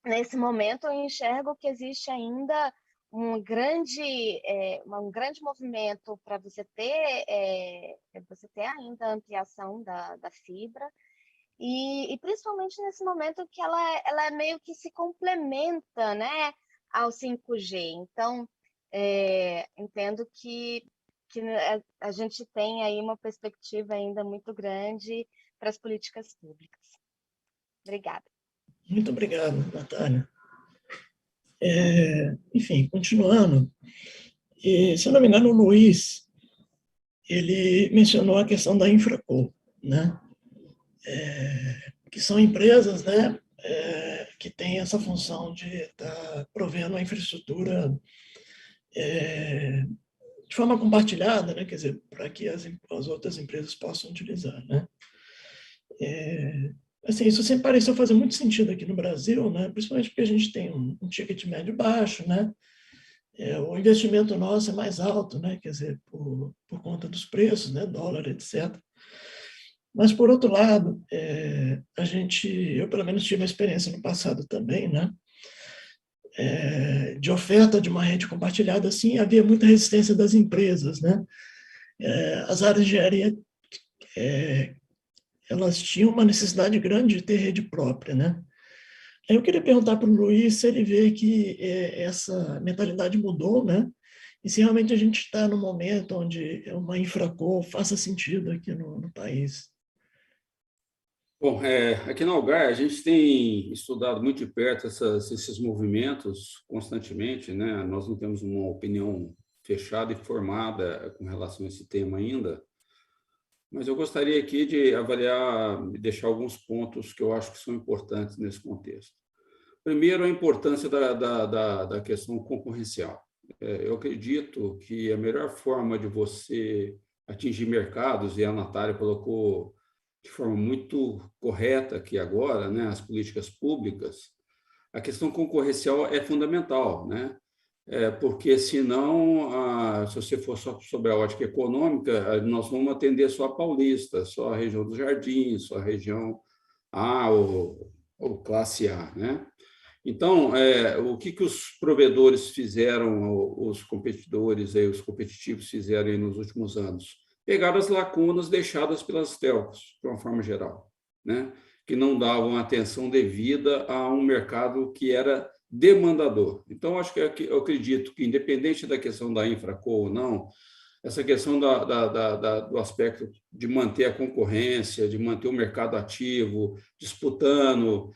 Nesse momento, eu enxergo que existe ainda um grande movimento para você ter ainda a ampliação da fibra, e principalmente nesse momento que ela meio que se complementa, né, ao 5G. Então, entendo que a gente tem aí uma perspectiva ainda muito grande para as políticas públicas. Obrigada. Muito obrigado, Natália. Enfim, continuando, se eu não me engano, o Luiz, ele mencionou a questão da Infraco, né? Que são empresas, né, que têm essa função de estar provendo a infraestrutura de forma compartilhada, né? Quer dizer, para que as outras empresas possam utilizar, né? Assim, isso sempre pareceu fazer muito sentido aqui no Brasil, né? Principalmente porque a gente tem um ticket médio baixo, né? O investimento nosso é mais alto, né? Quer dizer, por conta dos preços, né? Dólar, etc. Mas, por outro lado, eu pelo menos tive uma experiência no passado também, né? De oferta de uma rede compartilhada, assim, havia muita resistência das empresas, né? As áreas de engenharia, elas tinham uma necessidade grande de ter rede própria, né? Eu queria perguntar para o Luiz se ele vê que essa mentalidade mudou, né? E se realmente a gente está no momento onde uma Infraco faça sentido aqui no país. Bom, aqui na Algar a gente tem estudado muito de perto esses movimentos constantemente, né? Nós não temos uma opinião fechada e formada com relação a esse tema ainda, mas eu gostaria aqui de avaliar e deixar alguns pontos que eu acho que são importantes nesse contexto. Primeiro, a importância da questão concorrencial. Eu acredito que a melhor forma de você atingir mercados, e a Natália colocou de forma muito correta aqui agora, né, as políticas públicas, a questão concorrencial é fundamental, né? Porque, senão, se você for só sobre a ótica econômica, nós vamos atender só a Paulista, só a região dos Jardins, só a região A ou classe A, né? Então, o que os provedores fizeram, os competidores, os competitivos fizeram nos últimos anos? Pegaram as lacunas deixadas pelas telcos, de uma forma geral, né? Que não davam atenção devida a um mercado que era demandador. Então, eu acredito que, independente da questão da Infraco ou não, essa questão do aspecto de manter a concorrência, de manter o mercado ativo, disputando,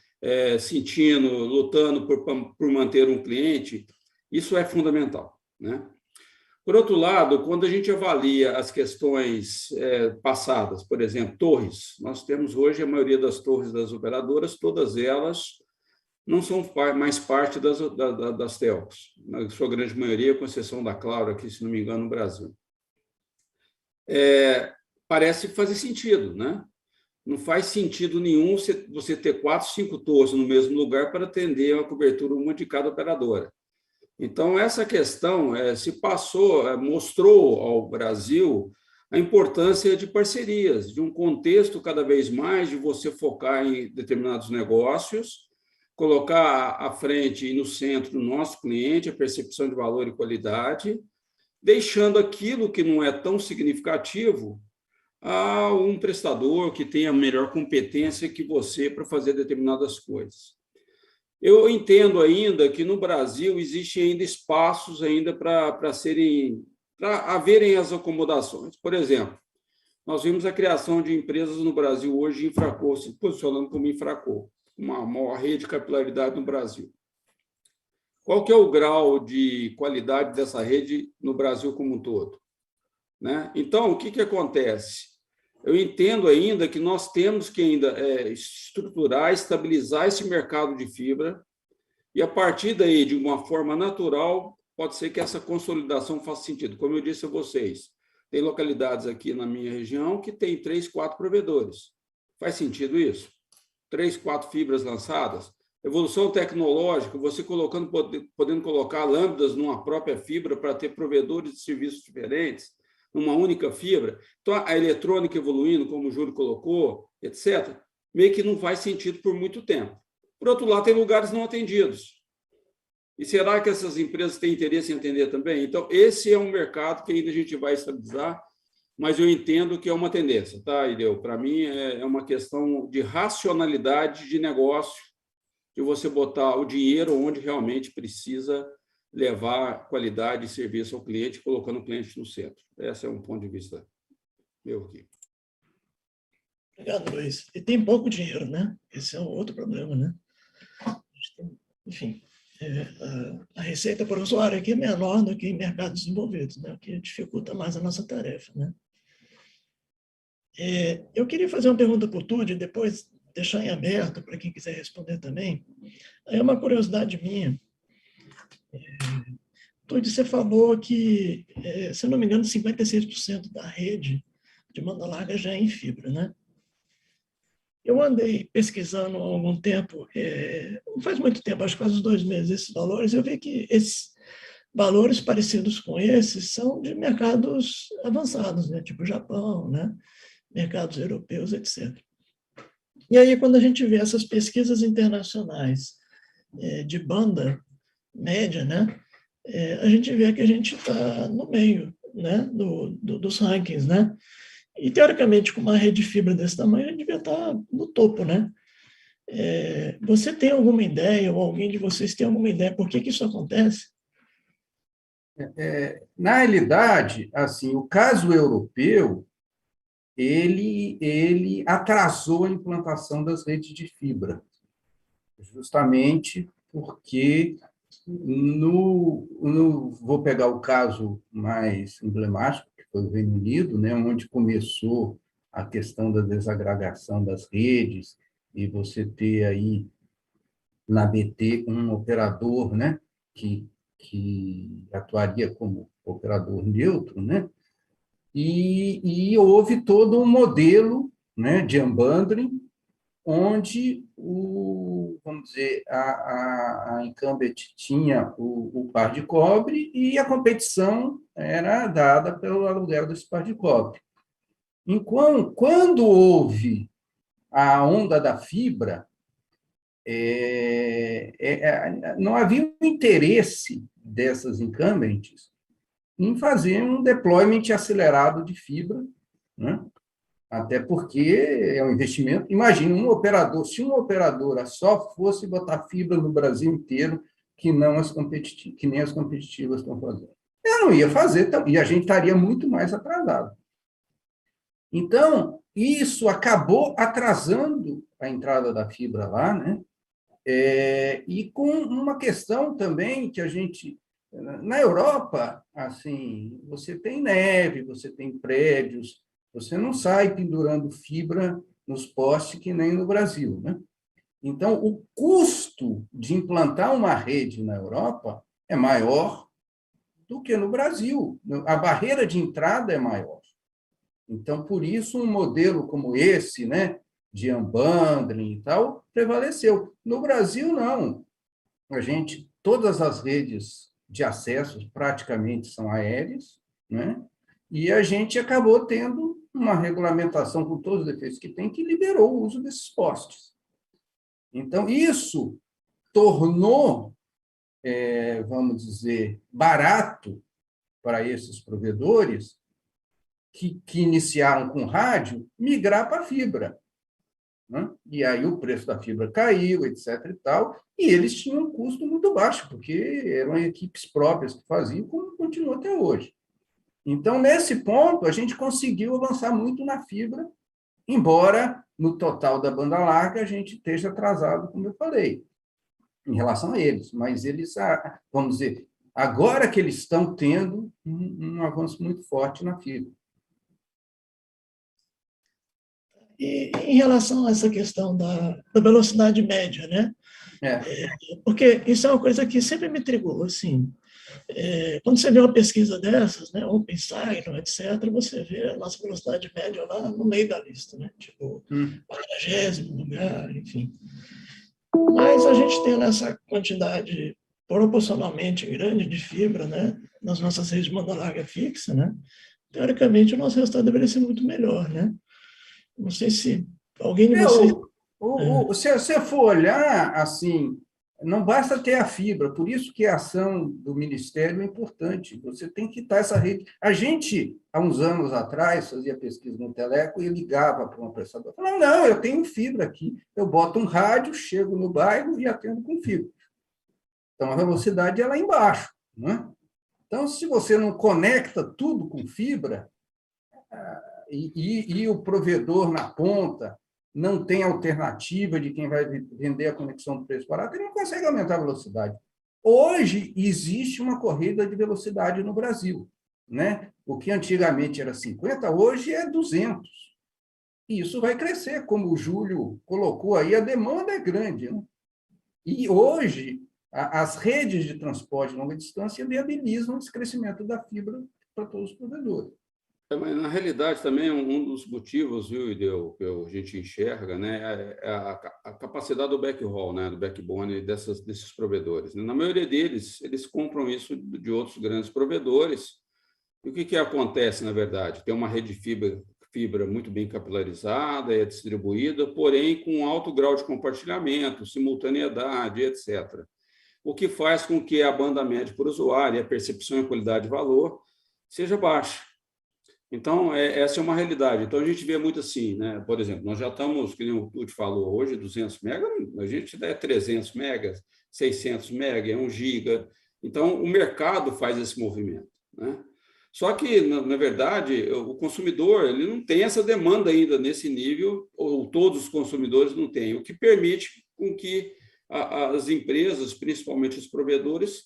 sentindo, lutando por manter um cliente, isso é fundamental, né? Por outro lado, quando a gente avalia as questões passadas, por exemplo, torres, nós temos hoje a maioria das torres das operadoras, todas elas não são mais parte das telcos, na sua grande maioria, com exceção da Claro, aqui, se não me engano, no Brasil. Parece fazer sentido, né? Não faz sentido nenhum você ter 4, 5 torres no mesmo lugar para atender a cobertura uma de cada operadora. Então, essa questão mostrou ao Brasil a importância de parcerias, de um contexto cada vez mais de você focar em determinados negócios, colocar à frente e no centro do nosso cliente a percepção de valor e qualidade, deixando aquilo que não é tão significativo a um prestador que tenha melhor competência que você para fazer determinadas coisas. Eu entendo ainda que no Brasil existem ainda espaços ainda para haverem as acomodações. Por exemplo, nós vimos a criação de empresas no Brasil hoje, Infraco, se posicionando como Infraco, uma maior rede de capilaridade no Brasil. Qual que é o grau de qualidade dessa rede no Brasil como um todo? Né? Então, o que acontece? Eu entendo ainda que nós temos que ainda estruturar, estabilizar esse mercado de fibra e, a partir daí, de uma forma natural, pode ser que essa consolidação faça sentido. Como eu disse a vocês, tem localidades aqui na minha região que tem 3, 4 provedores. Faz sentido isso? 3, 4 fibras lançadas? Evolução tecnológica, você podendo colocar lambdas numa própria fibra para ter provedores de serviços diferentes, numa única fibra. Então, a eletrônica evoluindo, como o Júlio colocou, etc., meio que não faz sentido por muito tempo. Por outro lado, tem lugares não atendidos. E será que essas empresas têm interesse em atender também? Então, esse é um mercado que ainda a gente vai estabilizar, mas eu entendo que é uma tendência, tá, Ireu? Para mim, é uma questão de racionalidade de negócio, de você botar o dinheiro onde realmente precisa levar qualidade e serviço ao cliente, colocando o cliente no centro. Esse é um ponto de vista meu aqui. Obrigado, Luiz. E tem pouco dinheiro, né? Esse é um outro problema, né? Enfim, a receita por usuário aqui é menor do que em mercados desenvolvidos, né? O que dificulta mais a nossa tarefa, né? Eu queria fazer uma pergunta para o Tude, depois deixar em aberto para quem quiser responder também. É uma curiosidade minha. Tude, você falou que, se eu não me engano, 56% da rede de banda larga já é em fibra, né? Eu andei pesquisando há algum tempo, não faz muito tempo, acho que faz uns 2 meses, esses valores, eu vi que esses valores parecidos com esses são de mercados avançados, né? Tipo Japão, né? Mercados europeus, etc. E aí, quando a gente vê essas pesquisas internacionais de banda média, né? A gente vê que a gente está no meio, né? dos rankings, né? E, teoricamente, com uma rede de fibra desse tamanho, a gente devia estar no topo, né? Você tem alguma ideia, ou alguém de vocês tem alguma ideia por que isso acontece? Na realidade, assim, o caso europeu, ele atrasou a implantação das redes de fibra, justamente porque vou pegar o caso mais emblemático, que foi o Reino Unido, né, onde começou a questão da desagregação das redes, e você ter aí na BT um operador, né, que atuaria como operador neutro, né, e houve todo um modelo, né, de unbundling, onde vamos dizer, a incumbent tinha o par de cobre e a competição era dada pelo aluguel desse par de cobre. Então, quando houve a onda da fibra, não havia um interesse dessas incumbents em fazer um deployment acelerado de fibra, né? Até porque é um investimento. Imagina um operador, se uma operadora só fosse botar fibra no Brasil inteiro, que nem as competitivas estão fazendo. Ela não ia fazer, e a gente estaria muito mais atrasado. Então, isso acabou atrasando a entrada da fibra lá, né? E com uma questão também que a gente... Na Europa, assim, você tem neve, você tem prédios, você não sai pendurando fibra nos postes que nem no Brasil, né? Então, o custo de implantar uma rede na Europa é maior do que no Brasil. A barreira de entrada é maior. Então, por isso, um modelo como esse, né, de unbundling e tal, prevaleceu. No Brasil, não. Todas as redes de acessos praticamente são aéreas, né? E a gente acabou tendo uma regulamentação com todos os defeitos que tem, que liberou o uso desses postes. Então, isso tornou, vamos dizer, barato para esses provedores que iniciaram com rádio migrar para fibra, né? E aí o preço da fibra caiu, etc. e tal, e eles tinham um custo muito baixo, porque eram equipes próprias que faziam, como continua até hoje. Então, nesse ponto, a gente conseguiu avançar muito na fibra, embora no total da banda larga a gente esteja atrasado, como eu falei, em relação a eles. Mas eles, vamos dizer, agora que eles estão tendo um avanço muito forte na fibra. E em relação a essa questão da velocidade média, né? Porque isso é uma coisa que sempre me intrigou, assim. Quando você vê uma pesquisa dessas, né, OpenScience, etc., você vê a nossa velocidade média lá no meio da lista, né? Tipo, 40º lugar, enfim. Mas a gente tem essa quantidade proporcionalmente grande de fibra, né, nas nossas redes de banda larga fixa, né? Teoricamente, o nosso resultado deveria ser muito melhor, né? Não sei se alguém de vocês... Se você for olhar, assim, não basta ter a fibra, por isso que a ação do Ministério é importante. Você tem que estar essa rede. A gente, há uns anos atrás, fazia pesquisa no Teleco e ligava para uma prestadora. Falava, não, eu tenho fibra aqui, eu boto um rádio, chego no bairro e atendo com fibra. Então, a velocidade é lá embaixo, né? Então, se você não conecta tudo com fibra, e o provedor na ponta não tem alternativa de quem vai vender a conexão do preço barato, ele não consegue aumentar a velocidade. Hoje, existe uma corrida de velocidade no Brasil, né? O que antigamente era 50, hoje é 200. E isso vai crescer, como o Júlio colocou aí, a demanda é grande, né? E hoje, as redes de transporte de longa distância viabilizam esse crescimento da fibra para todos os provedores. Mas, na realidade, também um dos motivos, viu, Ideu, que a gente enxerga, né, é a capacidade do backhaul, né, do backbone desses provedores. Na maioria deles, eles compram isso de outros grandes provedores. E o que acontece, na verdade? Tem uma rede de fibra muito bem capilarizada, é distribuída, porém com alto grau de compartilhamento, simultaneidade, etc. O que faz com que a banda média por usuário, a percepção e qualidade de valor, seja baixa. Então, essa é uma realidade. Então, a gente vê muito assim, né? Por exemplo, nós já estamos, como o Tuti falou, hoje 200 megas, a gente dá 300 megas, 600 megas, 1 giga. Então, o mercado faz esse movimento, né? Só que, na verdade, o consumidor ele não tem essa demanda ainda nesse nível, ou todos os consumidores não têm, o que permite com que as empresas, principalmente os provedores,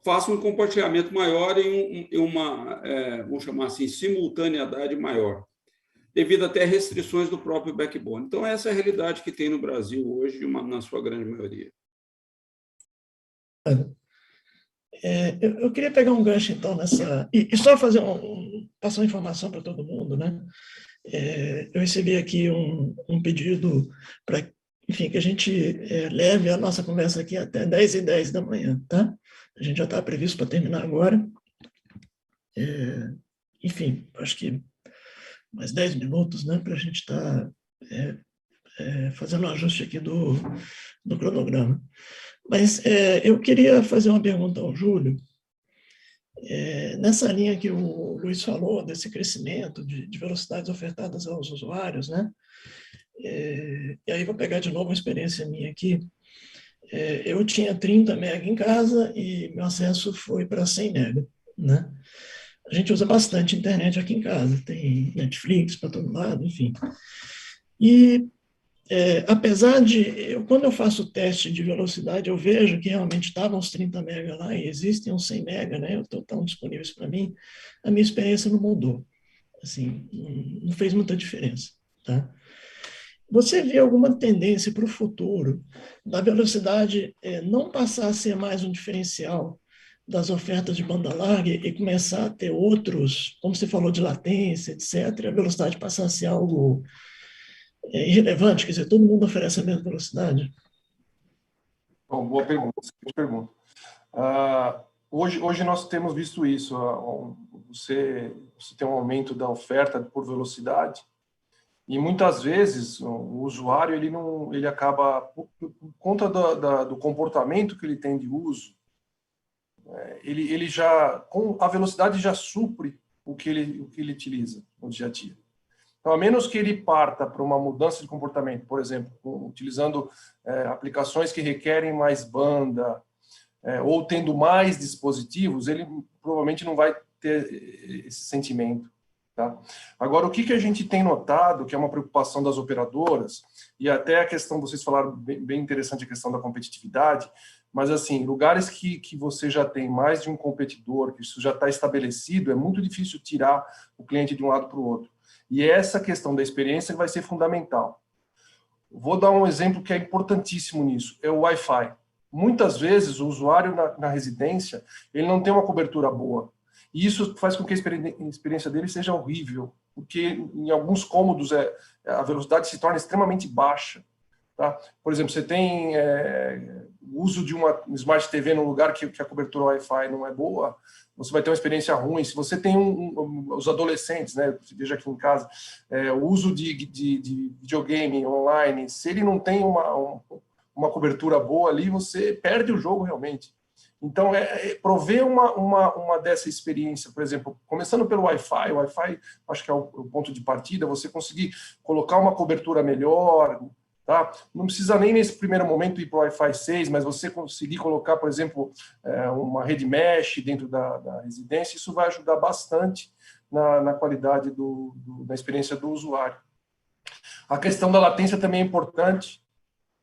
façam um compartilhamento maior em uma, vamos chamar assim, simultaneidade maior, devido até a restrições do próprio backbone. Então, essa é a realidade que tem no Brasil hoje, na sua grande maioria. Eu queria pegar um gancho, então, nessa... E só fazer passar uma informação para todo mundo, né? Eu recebi aqui um pedido para, enfim, que a gente leve a nossa conversa aqui até 10h10 da manhã, tá? A gente já está previsto para terminar agora. Enfim, acho que mais 10 minutos, né, para a gente estar fazendo um ajuste aqui do cronograma. Mas eu queria fazer uma pergunta ao Júlio. Nessa linha que o Luiz falou, desse crescimento de velocidades ofertadas aos usuários, né? E aí vou pegar de novo uma experiência minha aqui. Eu tinha 30 MB em casa e meu acesso foi para 100 MB, né? A gente usa bastante internet aqui em casa, tem Netflix para todo lado, enfim. E apesar de, quando eu faço o teste de velocidade, eu vejo que realmente estavam uns 30 MB lá e existem uns 100 MB, né? Estão disponíveis para mim, a minha experiência não mudou. Assim, não fez muita diferença, tá? Você vê alguma tendência para o futuro da velocidade não passar a ser mais um diferencial das ofertas de banda larga e começar a ter outros, como você falou de latência, etc., a velocidade passar a ser algo irrelevante, quer dizer, todo mundo oferece a mesma velocidade? Bom, boa pergunta, excelente pergunta. Hoje nós temos visto isso, você tem um aumento da oferta por velocidade, e muitas vezes o usuário ele acaba, por conta do comportamento que ele tem de uso, ele já, com a velocidade já supre o que ele utiliza no dia a dia. Então, a menos que ele parta para uma mudança de comportamento, por exemplo, utilizando aplicações que requerem mais banda, ou tendo mais dispositivos, ele provavelmente não vai ter esse sentimento. Tá? Agora, o que a gente tem notado, que é uma preocupação das operadoras, e até a questão, vocês falaram bem interessante a questão da competitividade, mas assim, lugares que você já tem mais de um competidor, que isso já está estabelecido, é muito difícil tirar o cliente de um lado para o outro. E essa questão da experiência vai ser fundamental. Vou dar um exemplo que é importantíssimo nisso, é o Wi-Fi. Muitas vezes, o usuário na residência, ele não tem uma cobertura boa. E isso faz com que a experiência dele seja horrível, porque em alguns cômodos a velocidade se torna extremamente baixa. Tá? Por exemplo, você tem o uso de uma Smart TV num lugar que a cobertura Wi-Fi não é boa, você vai ter uma experiência ruim. Se você tem os adolescentes, né, veja aqui em casa, o uso de videogame online, se ele não tem uma cobertura boa ali, você perde o jogo realmente. Então, prover uma dessa experiência, por exemplo, começando pelo Wi-Fi, o Wi-Fi acho que é o ponto de partida, você conseguir colocar uma cobertura melhor, tá? Não precisa nem nesse primeiro momento ir para o Wi-Fi 6, mas você conseguir colocar, por exemplo, uma rede mesh dentro da residência, isso vai ajudar bastante na qualidade da experiência do usuário. A questão da latência também é importante.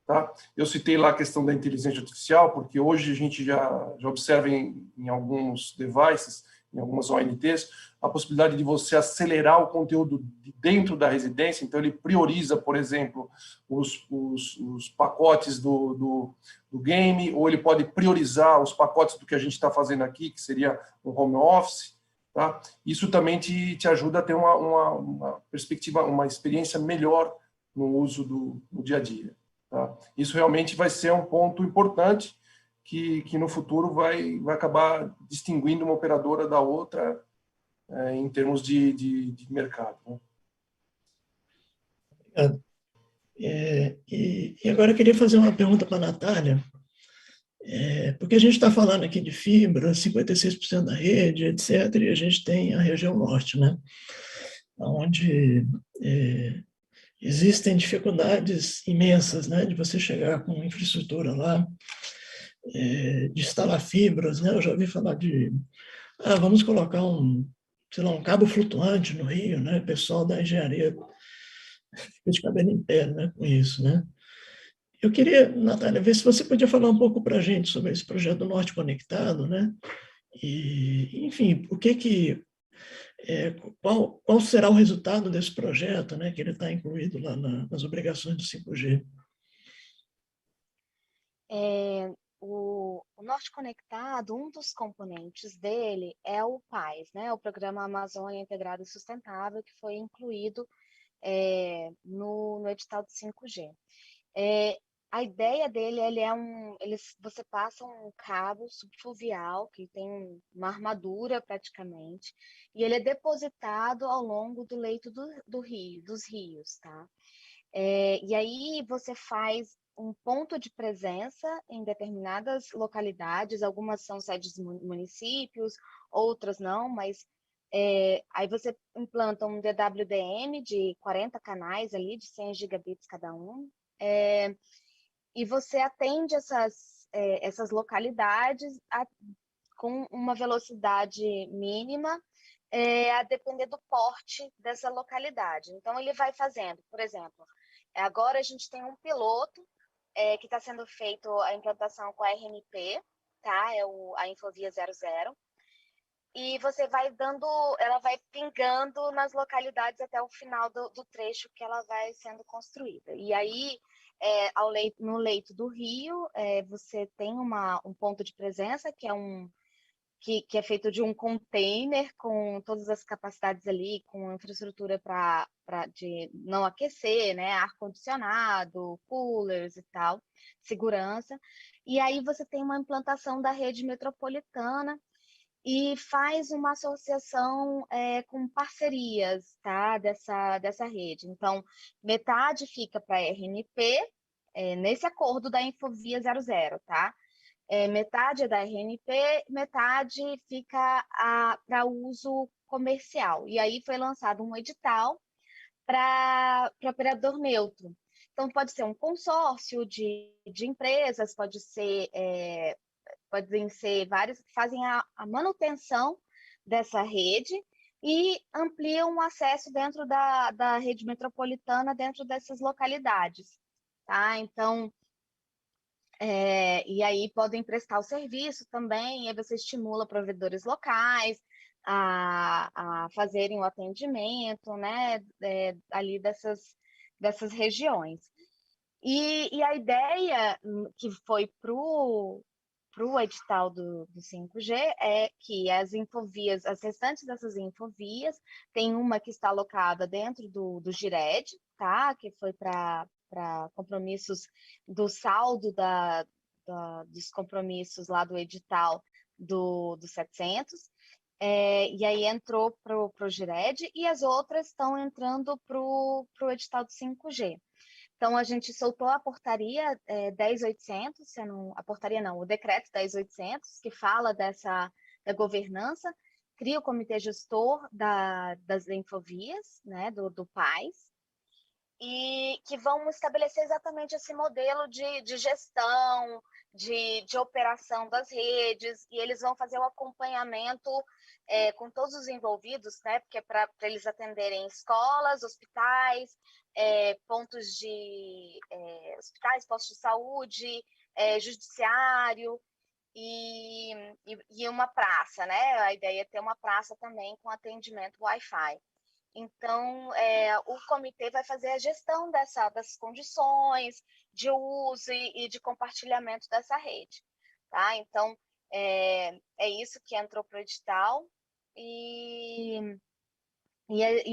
Tá? Eu citei lá a questão da inteligência artificial, porque hoje a gente já observa em alguns devices, em algumas ONTs, a possibilidade de você acelerar o conteúdo dentro da residência. Então, ele prioriza, por exemplo, os pacotes do game, ou ele pode priorizar os pacotes do que a gente está fazendo aqui, que seria um home office. Tá? Isso também te ajuda a ter uma perspectiva, uma experiência melhor no uso no dia a dia. Tá? Isso realmente vai ser um ponto importante que no futuro vai acabar distinguindo uma operadora da outra em termos de mercado. Né? Obrigado. E agora eu queria fazer uma pergunta para a Natália, porque a gente está falando aqui de fibra, 56% da rede, etc., e a gente tem a região norte, né? Onde existem dificuldades imensas, né, de você chegar com infraestrutura lá, de instalar fibras, né? Eu já ouvi falar vamos colocar um cabo flutuante no Rio, né? O pessoal da engenharia fica de cabelo em pé, né, com isso, né? Eu queria, Natália, ver se você podia falar um pouco para a gente sobre esse projeto do Norte Conectado, né? E, enfim, qual será o resultado desse projeto, né, que ele está incluído lá nas obrigações do 5G? O Norte Conectado, um dos componentes dele é o PAIS, né, o Programa Amazônia Integrado e Sustentável, que foi incluído no edital de 5G. A ideia dele, você passa um cabo subfluvial, que tem uma armadura praticamente, e ele é depositado ao longo do leito dos rios, tá? E aí você faz um ponto de presença em determinadas localidades, algumas são sedes de municípios, outras não, mas aí você implanta um DWDM de 40 canais ali, de 100 gigabits cada um, e você atende essas localidades com uma velocidade mínima, a depender do porte dessa localidade. Então, ele vai fazendo, por exemplo, agora a gente tem um piloto que está sendo feito a implantação com a RNP, tá? A Infovia 00, e você ela vai pingando nas localidades até o final do trecho que ela vai sendo construída. E aí, no leito do rio, você tem um ponto de presença, que é feito de um container com todas as capacidades ali, com infraestrutura de não aquecer, né, ar-condicionado, coolers e tal, segurança. E aí você tem uma implantação da rede metropolitana e faz uma associação com parcerias, tá, dessa rede. Então, metade fica para a RNP, nesse acordo da Infovia 00, tá? metade é da RNP, metade fica para uso comercial. E aí foi lançado um edital para operador neutro. Então, pode ser um consórcio de empresas, podem ser vários que fazem a manutenção dessa rede e ampliam o acesso dentro da rede metropolitana, dentro dessas localidades. Tá? Então, e aí podem prestar o serviço também, e aí você estimula provedores locais a fazerem o atendimento, né, ali dessas regiões. E a ideia que foi para o edital do 5G é que as infovias, as restantes dessas infovias, tem uma que está alocada dentro do GIRED, tá? Que foi para compromissos do saldo dos compromissos lá do edital do 700, e aí entrou para o GIRED, e as outras estão entrando para o edital do 5G. Então, a gente soltou a portaria 10.800, o decreto 10.800, que fala da governança, cria o comitê gestor das infovias, né, do PAS, e que vão estabelecer exatamente esse modelo de gestão, de operação das redes, e eles vão fazer o acompanhamento com todos os envolvidos, né, porque é para eles atenderem escolas, hospitais, pontos de hospitais, postos de saúde, judiciário e uma praça, né? A ideia é ter uma praça também com atendimento Wi-Fi. Então, o comitê vai fazer a gestão dessas condições de uso e de compartilhamento dessa rede, tá? Então, é isso que entrou para o edital e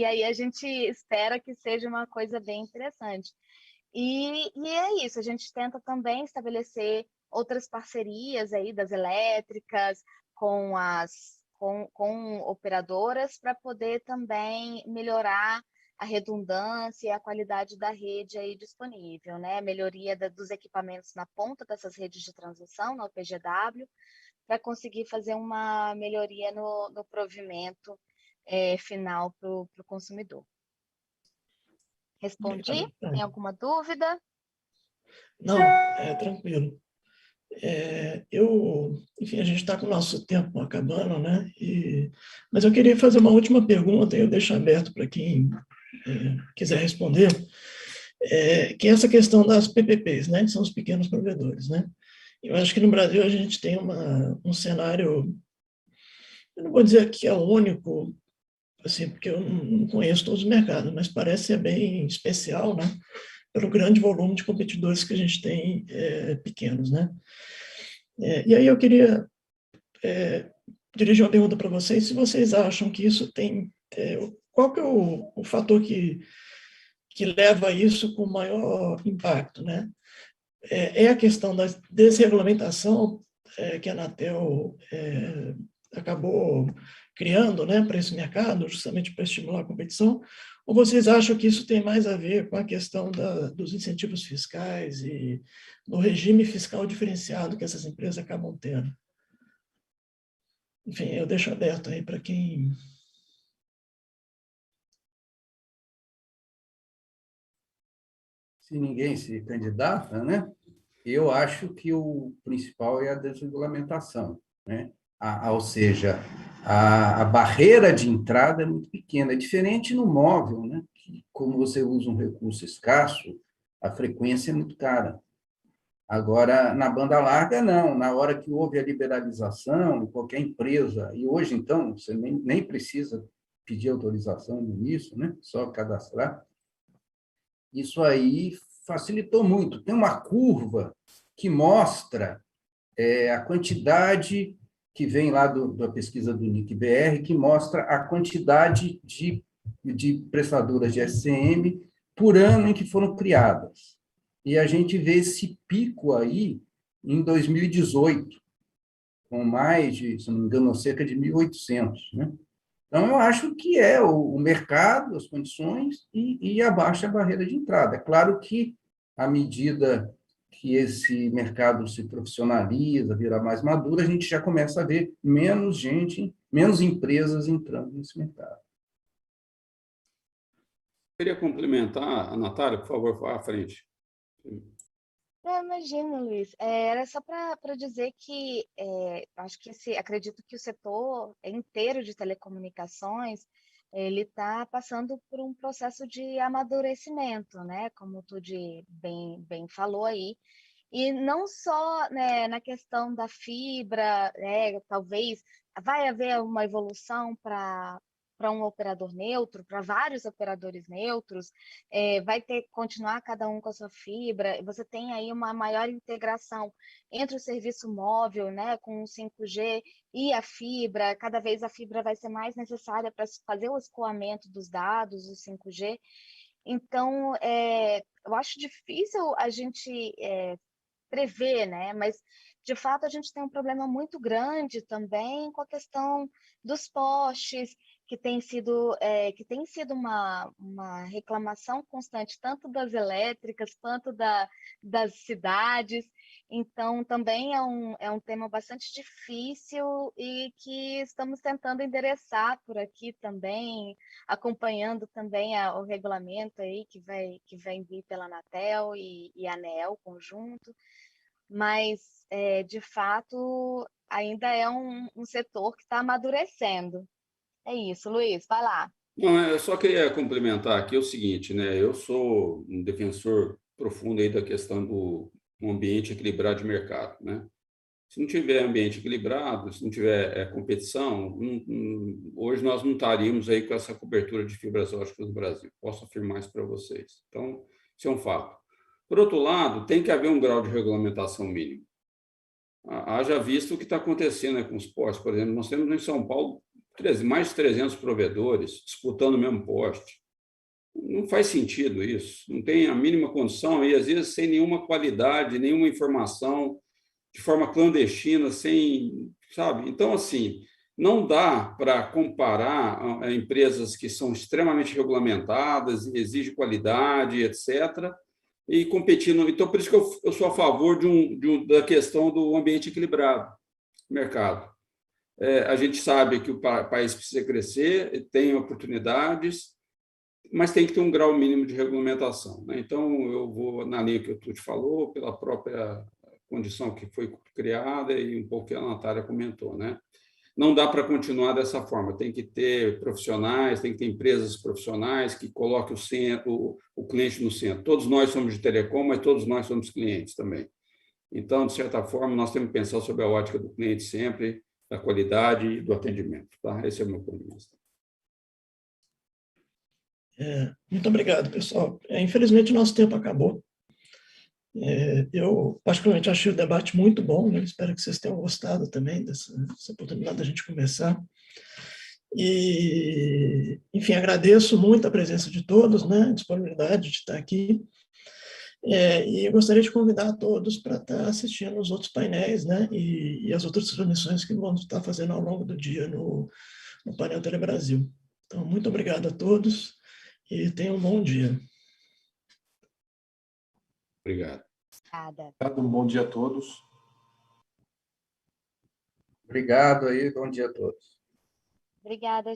aí a gente espera que seja uma coisa bem interessante. E é isso, a gente tenta também estabelecer outras parcerias aí das elétricas com operadoras para poder também melhorar a redundância e a qualidade da rede aí disponível, né? Melhoria dos equipamentos na ponta dessas redes de transmissão, na UPGW, para conseguir fazer uma melhoria no provimento final para o consumidor. Respondi? Tem alguma dúvida? Não, tranquilo. Enfim, a gente está com o nosso tempo acabando, né? Mas eu queria fazer uma última pergunta, e eu deixo aberto para quem quiser responder, que é essa questão das PPPs, né? Que são os pequenos provedores, né? Eu acho que no Brasil a gente tem um cenário, eu não vou dizer que é o único, assim, porque eu não conheço todos os mercados, mas parece ser bem especial, né? Pelo grande volume de competidores que a gente tem pequenos, né? E aí eu queria dirigir uma pergunta para vocês, se vocês acham que isso tem... qual que é o fator que leva a isso com maior impacto, né? A questão da desregulamentação que a Anatel acabou criando, né, para esse mercado, justamente para estimular a competição, ou vocês acham que isso tem mais a ver com a questão dos incentivos fiscais e do regime fiscal diferenciado que essas empresas acabam tendo? Enfim, eu deixo aberto aí para quem... Se ninguém se candidata, né? Eu acho que o principal é a desregulamentação, né? Ou seja, a barreira de entrada é muito pequena. É diferente no móvel, né? Que, como você usa um recurso escasso, a frequência é muito cara. Agora, na banda larga, não. Na hora que houve a liberalização, qualquer empresa, e hoje, então, você nem precisa pedir autorização no início, né? Só cadastrar. Isso aí facilitou muito. Tem uma curva que mostra a quantidade que vem lá da pesquisa do NIC-BR, que mostra a quantidade de prestadoras de SCM por ano em que foram criadas. E a gente vê esse pico aí em 2018, com mais de, se não me engano, cerca de 1.800, né? Então, eu acho que é o mercado, as condições e a baixa barreira de entrada. É claro que, à medida que esse mercado se profissionaliza, vira mais maduro, a gente já começa a ver menos gente, menos empresas entrando nesse mercado. Queria complementar a Natália, por favor, vá à frente. Não, imagina, Luiz. Era só para dizer que acho que acredito que o setor inteiro de telecomunicações ele está passando por um processo de amadurecimento, né? Como tu bem falou aí. E não só, né, na questão da fibra, né, talvez vai haver uma evolução para um operador neutro, para vários operadores neutros, vai ter que continuar cada um com a sua fibra, você tem aí uma maior integração entre o serviço móvel, né, com o 5G e a fibra, cada vez a fibra vai ser mais necessária para fazer o escoamento dos dados, o 5G. Então, eu acho difícil a gente prever, né? Mas, de fato, a gente tem um problema muito grande também com a questão dos postes, que tem sido uma reclamação constante, tanto das elétricas quanto das cidades. Então, também é um tema bastante difícil e que estamos tentando endereçar por aqui também, acompanhando também o regulamento aí que vai vir pela Anatel e a ANEEL conjunto. Mas, de fato, ainda é um setor que está amadurecendo. É isso, Luiz, vai lá. Não, eu só queria complementar aqui o seguinte, né? Eu sou um defensor profundo aí da questão do ambiente equilibrado de mercado, né? Se não tiver ambiente equilibrado, se não tiver competição, hoje nós não estaríamos aí com essa cobertura de fibras óticas no Brasil. Posso afirmar isso para vocês. Então, isso é um fato. Por outro lado, tem que haver um grau de regulamentação mínimo. Haja visto o que está acontecendo com os postes. Por exemplo, nós temos em São Paulo mais de 300 provedores disputando o mesmo poste. Não faz sentido isso. Não tem a mínima condição e, às vezes, sem nenhuma qualidade, nenhuma informação, de forma clandestina, sem, sabe? Então, assim, não dá para comparar empresas que são extremamente regulamentadas, exigem qualidade, etc., e competindo. Então, por isso que eu sou a favor da questão do ambiente equilibrado no mercado. A gente sabe que o país precisa crescer, tem oportunidades, mas tem que ter um grau mínimo de regulamentação, né? Então, eu vou na linha que o Tuti falou, pela própria condição que foi criada e um pouco que a Natália comentou, né? Não dá para continuar dessa forma, tem que ter profissionais, tem que ter empresas profissionais que coloquem o cliente no centro. Todos nós somos de telecom, mas todos nós somos clientes também. Então, de certa forma, nós temos que pensar sobre a ótica do cliente sempre, da qualidade e do atendimento. Tá? Esse é o meu ponto de vista. Muito obrigado, pessoal. Infelizmente, o nosso tempo acabou. Eu, particularmente, achei o debate muito bom, né? Espero que vocês tenham gostado também dessa oportunidade da gente conversar. E, enfim, agradeço muito a presença de todos, né? A disponibilidade de estar aqui. E eu gostaria de convidar a todos para estar assistindo os outros painéis, né? E as outras transmissões que vamos estar fazendo ao longo do dia no painel Telebrasil. Então, muito obrigado a todos e tenham um bom dia. Obrigado. Obrigado, um bom dia a todos. Obrigado aí, bom dia a todos. Obrigada.